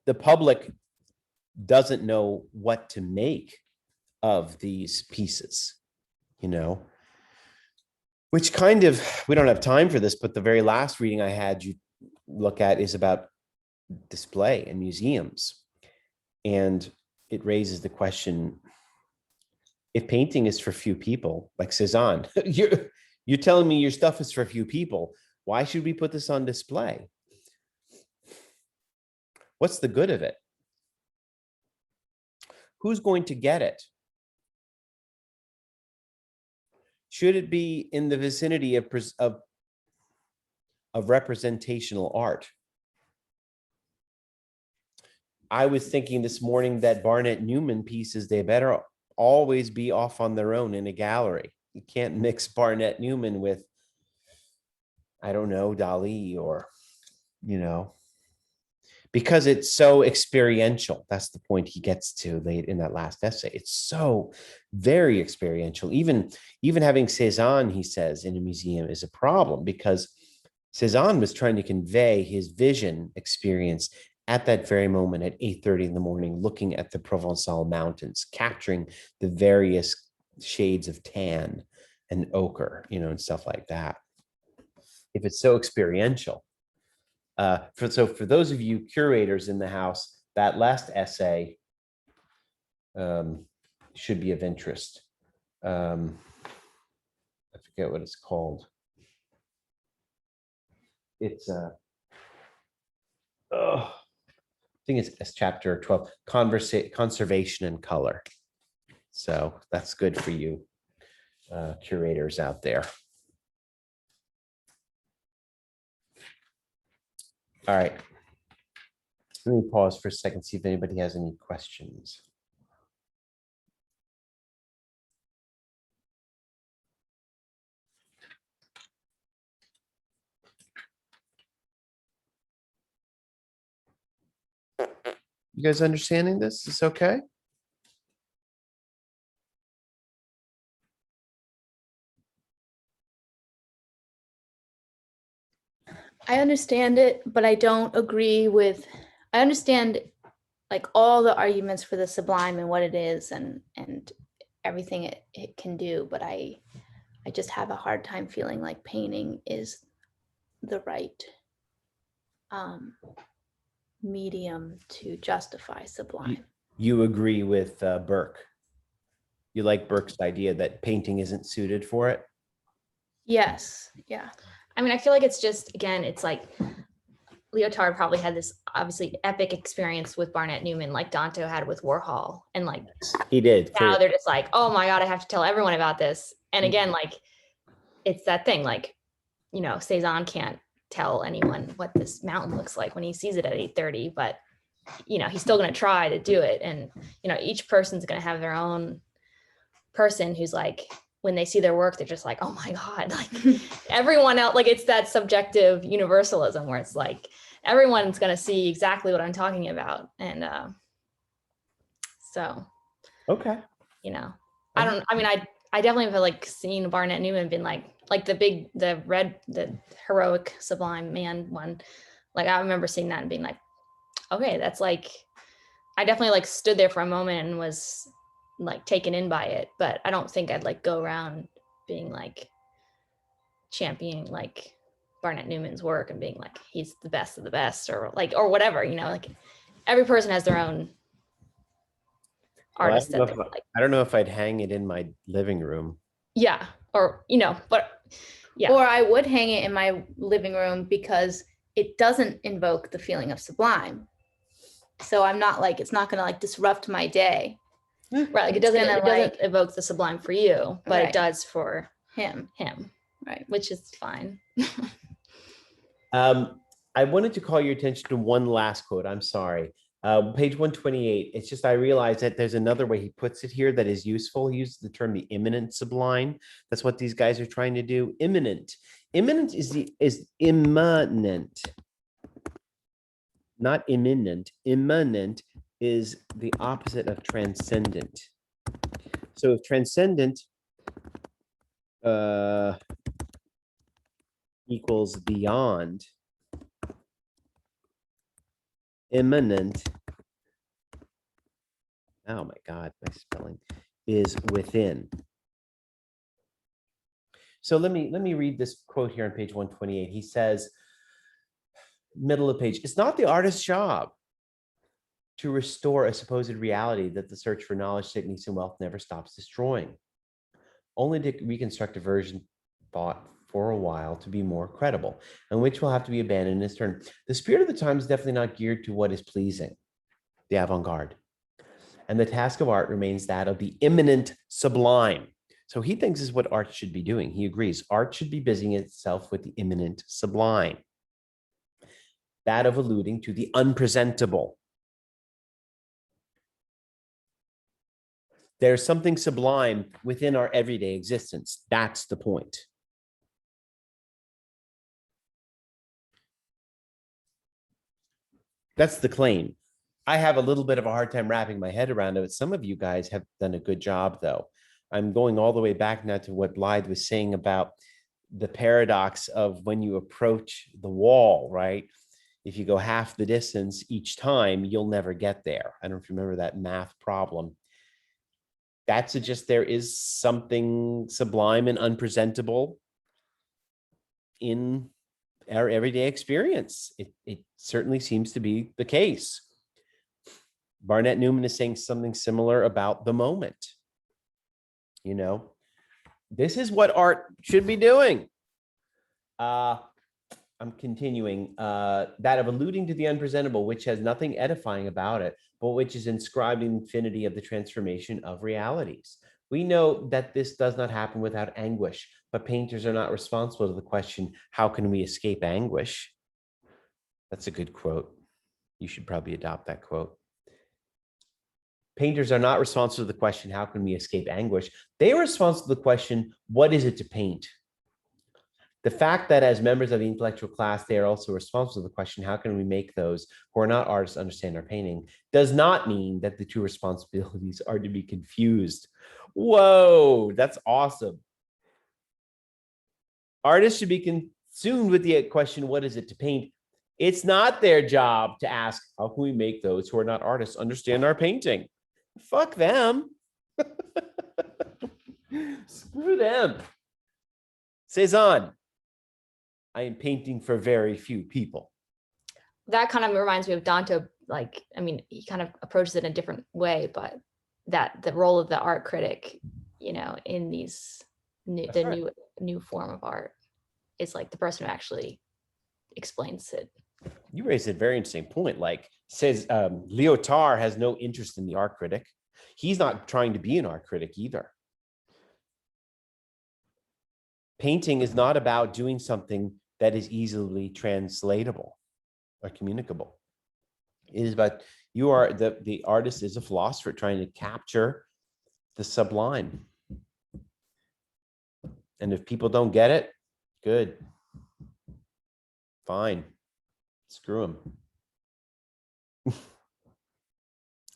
the public doesn't know what to make of these pieces, you know, which kind of, we don't have time for this, but the very last reading I had you look at is about display in museums. And it raises the question, if painting is for few people, like Cezanne, you're telling me your stuff is for few people. Why should we put this on display? What's the good of it? Who's going to get it? Should it be in the vicinity of representational art? I was thinking this morning that Barnett Newman pieces, they better always be off on their own in a gallery. You can't mix Barnett Newman with, I don't know, Dali or, you know, because it's so experiential. That's the point he gets to late in that last essay. It's so very experiential. Even having Cezanne, he says, in a museum is a problem, because Cezanne was trying to convey his vision experience at that very moment at 8:30 in the morning, looking at the Provençal mountains, capturing the various shades of tan and ochre, you know, and stuff like that. If it's so experiential. So for those of you curators in the house, that last essay should be of interest. I forget what it's called. It's I think it's chapter 12, conservation and color. So that's good for you curators out there. All right. Let me pause for a second, see if anybody has any questions. You guys understanding this? Is this okay? I understand it, but I don't agree with, I understand like all the arguments for the sublime and what it is and everything it can do, but I just have a hard time feeling like painting is the right medium to justify sublime. You agree with Burke? You like Burke's idea that painting isn't suited for it? Yes, yeah. I mean, I feel like it's just, again, it's like Lyotard probably had this obviously epic experience with Barnett Newman, like Danto had with Warhol. And like, He did. now they're just like, oh my God, I have to tell everyone about this. And again, like, it's that thing, like, you know, Cezanne can't tell anyone what this mountain looks like when he sees it at 8:30, but, you know, he's still going to try to do it. And, you know, each person's going to have their own person who's like, when they see their work, they're just like, oh my God, like everyone else, like it's that subjective universalism where it's like, everyone's going to see exactly what I'm talking about. And so, okay. You know, I definitely have like seen Barnett Newman been like the heroic sublime man one. Like I remember seeing that and being like, okay, that's like, I definitely like stood there for a moment and was like taken in by it, but I don't think I'd like go around being like championing like Barnett Newman's work and being like he's the best of the best or like or whatever, you know, like every person has their own artist that like. I don't know if I'd hang it in my living room. Yeah, or you know, but yeah. Or I would hang it in my living room because it doesn't invoke the feeling of sublime. So I'm not like, it's not gonna like disrupt my day. Right, like it doesn't evoke the sublime for you, but it does for him, right, which is fine. I wanted to call your attention to one last quote. I'm sorry. Page 128. It's just I realized that there's another way he puts it here that is useful. He uses the term the immanent sublime. That's what these guys are trying to do. Immanent. Immanent is immanent, not imminent. Immanent is the opposite of transcendent. So if transcendent equals beyond, immanent, oh my God, my spelling, is within. So let me read this quote here on page 128. He says, middle of page, it's not the artist's job to restore a supposed reality that the search for knowledge, techniques, and wealth never stops destroying. Only to reconstruct a version thought for a while to be more credible, and which will have to be abandoned in its turn. The spirit of the time is definitely not geared to what is pleasing, the avant-garde. And the task of art remains that of the immanent sublime. So he thinks is what art should be doing. He agrees. Art should be busying itself with the immanent sublime, that of alluding to the unpresentable. There's something sublime within our everyday existence. That's the point. That's the claim. I have a little bit of a hard time wrapping my head around it. Some of you guys have done a good job, though. I'm going all the way back now to what Blythe was saying about the paradox of when you approach the wall, right? If you go half the distance each time, you'll never get there. I don't know if you remember that math problem. That suggests there is something sublime and unpresentable in our everyday experience. It certainly seems to be the case. Barnett Newman is saying something similar about the moment. You know, this is what art should be doing. I'm continuing. That of alluding to the unpresentable, which has nothing edifying about it, but which is inscribed in infinity of the transformation of realities. We know that this does not happen without anguish, but painters are not responsible to the question, how can we escape anguish? That's a good quote. You should probably adopt that quote. Painters are not responsible to the question, how can we escape anguish? They are responsible to the question, what is it to paint? The fact that as members of the intellectual class, they are also responsible for the question, how can we make those who are not artists understand our painting, does not mean that the two responsibilities are to be confused. Whoa, that's awesome. Artists should be consumed with the question, what is it to paint? It's not their job to ask, how can we make those who are not artists understand our painting? Fuck them. Screw them. Cezanne. I am painting for very few people. That kind of reminds me of Dante. Like, I mean, he kind of approaches it in a different way, but that the role of the art critic, you know, in these new form of art is like the person who actually explains it. You raised a very interesting point. Like, says Lyotard has no interest in the art critic. He's not trying to be an art critic either. Painting is not about doing something that is easily translatable or communicable. It is about, you are, the artist is a philosopher trying to capture the sublime. And if people don't get it, good. Fine. Screw them.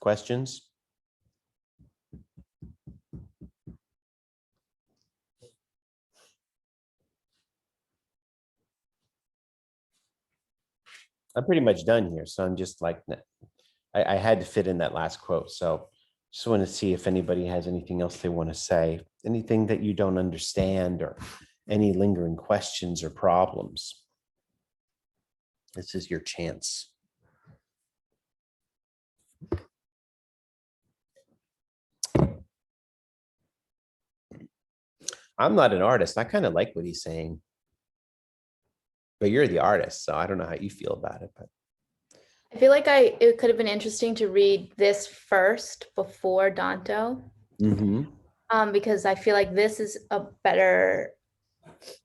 Questions? I'm pretty much done here. So I'm just like, I had to fit in that last quote. So just want to see if anybody has anything else they want to say, anything that you don't understand or any lingering questions or problems. This is your chance. I'm not an artist. I kind of like what he's saying. But you're the artist, so I don't know how you feel about it. But I feel like it could have been interesting to read this first before Danto. Because I feel like this is a better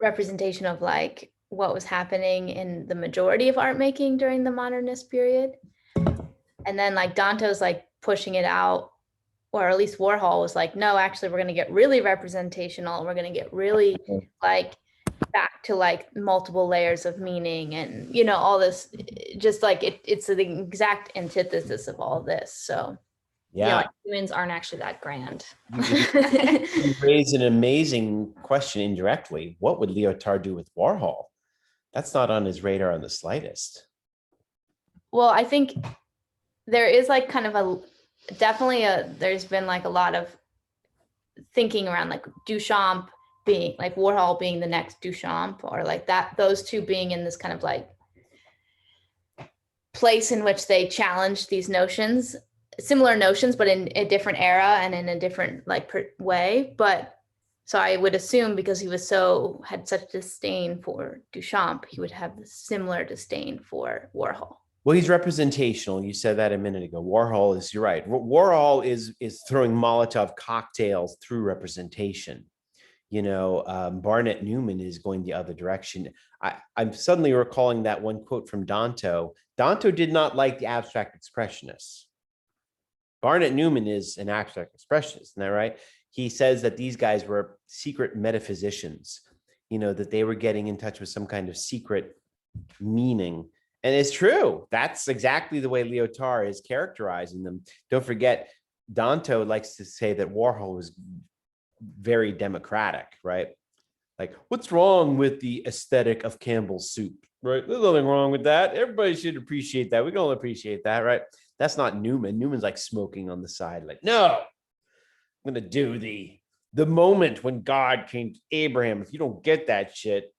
representation of like what was happening in the majority of art making during the modernist period. And then like Danto's like pushing it out, or at least Warhol was like, no, actually, we're going to get really representational. We're going to get really like back to like multiple layers of meaning and, you know, all this, just like it's the exact antithesis of all this. So Yeah, like humans aren't actually that grand. you raise an amazing question indirectly. What would Lyotard do with Warhol? That's not on his radar in the slightest. Well, I think there is like kind of there's been like a lot of thinking around like Duchamp being like Warhol being the next Duchamp, or like that, those two being in this kind of like place in which they challenge these notions, similar notions, but in a different era and in a different like way. But so I would assume because he was had such disdain for Duchamp, he would have the similar disdain for Warhol. Well, he's representational. You said that a minute ago. Warhol is, you're right. Warhol is throwing Molotov cocktails through representation. You know, Barnett Newman is going the other direction. I'm suddenly recalling that one quote from Danto. Danto did not like the abstract expressionists. Barnett Newman is an abstract expressionist, isn't that right? He says that these guys were secret metaphysicians, you know, that they were getting in touch with some kind of secret meaning. And it's true. That's exactly the way Lyotard is characterizing them. Don't forget, Danto likes to say that Warhol was very democratic, right? Like, what's wrong with the aesthetic of Campbell's soup, right? There's nothing wrong with that. Everybody should appreciate that. We can all appreciate that, right? That's not Newman. Newman's like smoking on the side, like, no, I'm gonna do the moment when God came to Abraham. If you don't get that shit,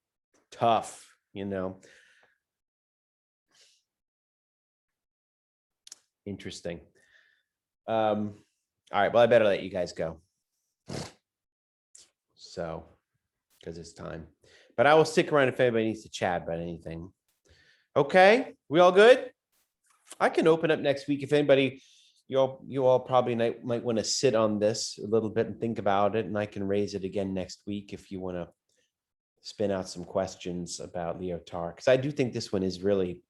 tough, you know. Interesting. All right, well, I better let you guys go. So, because it's time. But I will stick around if anybody needs to chat about anything. Okay, we all good? I can open up next week if anybody, you all probably might want to sit on this a little bit and think about it, and I can raise it again next week if you want to spin out some questions about Lyotard, because I do think this one is really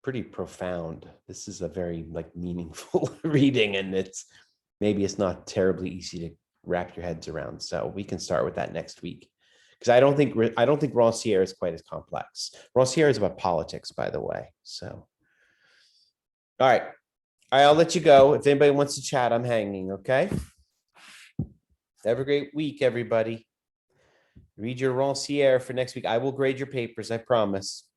pretty profound. This is a very like meaningful reading, and maybe it's not terribly easy to wrap your heads around. So we can start with that next week, because I don't think Rancière is quite as complex. Rancière is about politics, by the way. So, all right, I'll let you go. If anybody wants to chat, I'm hanging. Okay. Have a great week, everybody. Read your Rancière for next week. I will grade your papers. I promise.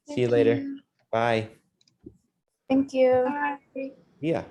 See you later. Bye. Thank you. Bye. Yeah.